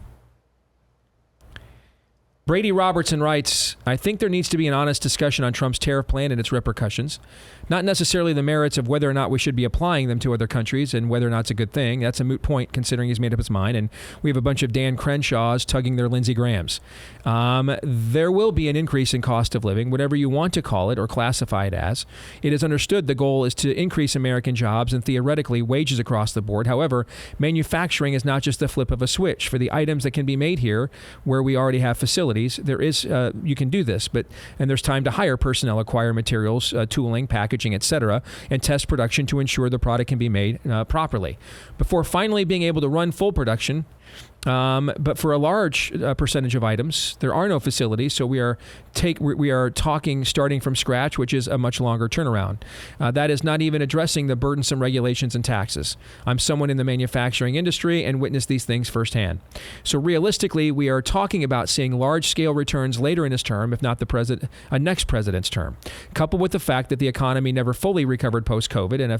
Brady Robertson writes, I think there needs to be an honest discussion on Trump's tariff plan and its repercussions. Not necessarily the merits of whether or not we should be applying them to other countries and whether or not it's a good thing. That's a moot point considering he's made up his mind. And we have a bunch of Dan Crenshaws tugging their Lindsey Grahams. There will be an increase in cost of living, whatever you want to call it or classify it as. It is understood the goal is to increase American jobs and theoretically wages across the board. However, manufacturing is not just the flip of a switch. For the items that can be made here where we already have facilities, there is you can do this, and there's time to hire personnel, acquire materials, tooling, packaging, etc., and test production to ensure the product can be made properly. Before finally being able to run full production, But for a large percentage of items, there are no facilities, so we are talking starting from scratch, which is a much longer turnaround. That is not even addressing the burdensome regulations and taxes. I'm someone in the manufacturing industry and witnessed these things firsthand. So realistically, we are talking about seeing large-scale returns later in his term, if not the next president's term. Coupled with the fact that the economy never fully recovered post-COVID, and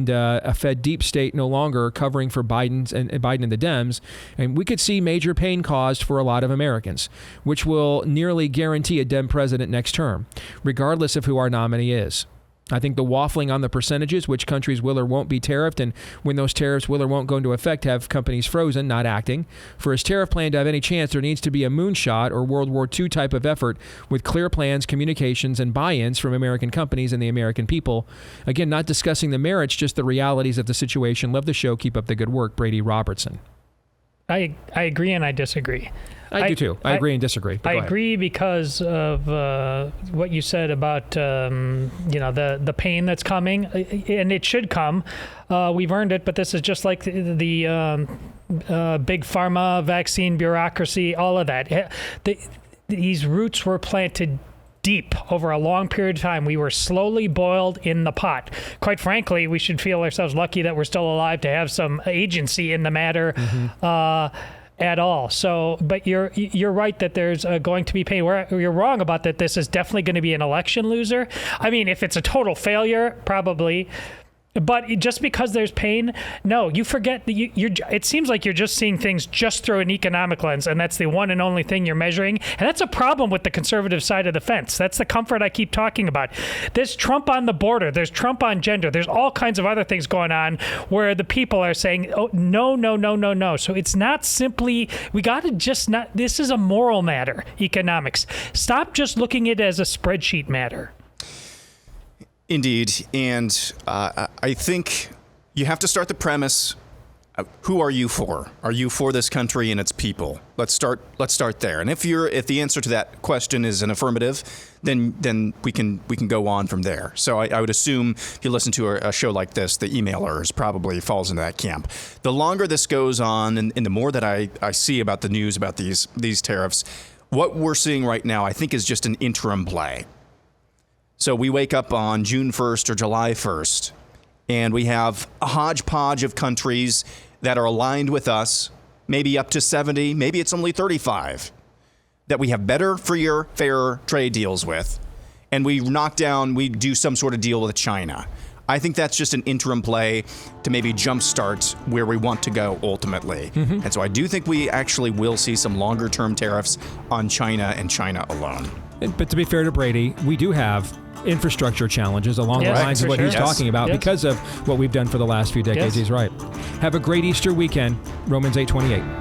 a Fed deep state no longer covering for Biden and the Dems. And we could see major pain caused for a lot of Americans, which will nearly guarantee a Dem president next term, regardless of who our nominee is. I think the waffling on the percentages, which countries will or won't be tariffed, and when those tariffs will or won't go into effect, have companies frozen, not acting. For his tariff plan to have any chance, there needs to be a moonshot or World War II type of effort with clear plans, communications, and buy-ins from American companies and the American people. Again, not discussing the merits, just the realities of the situation. Love the show. Keep up the good work. Brady Robertson. I agree and I disagree. I do too. I agree and disagree. I agree because of what you said about the pain that's coming, and it should come. We've earned it, but this is just like the big pharma, vaccine bureaucracy, all of that. These roots were planted deep over a long period of time. We were slowly boiled in the pot. Quite frankly, we should feel ourselves lucky that we're still alive to have some agency in the matter at all. So, but you're right that there's going to be pain. You're wrong about that. This is definitely going to be an election loser. I mean, if it's a total failure, probably. But just because there's pain, no, you forget that it seems like you're just seeing things just through an economic lens, and that's the one and only thing you're measuring. And that's a problem with the conservative side of the fence. That's the comfort I keep talking about. There's Trump on the border. There's Trump on gender. There's all kinds of other things going on where the people are saying, oh, no, no, no, no, no. So it's not simply, we got to just not, this is a moral matter, economics. Stop just looking at it as a spreadsheet matter. Indeed, and I think you have to start the premise. Who are you for? Are you for this country and its people? Let's start there. And if the answer to that question is an affirmative, then we can go on from there. So I would assume if you listen to a show like this, the emailers probably falls into that camp. The longer this goes on, and the more that I see about the news about these tariffs, what we're seeing right now, I think, is just an interim play. So we wake up on June 1st or July 1st, and we have a hodgepodge of countries that are aligned with us, maybe up to 70, maybe it's only 35, that we have better, freer, fairer trade deals with, and we do some sort of deal with China. I think that's just an interim play to maybe jumpstart where we want to go ultimately. Mm-hmm. And so I do think we actually will see some longer-term tariffs on China and China alone. But to be fair to Brady, we do have infrastructure challenges along the lines of what he's talking about because of what we've done for the last few decades. He's right. Have a great Easter weekend. Romans 8:28.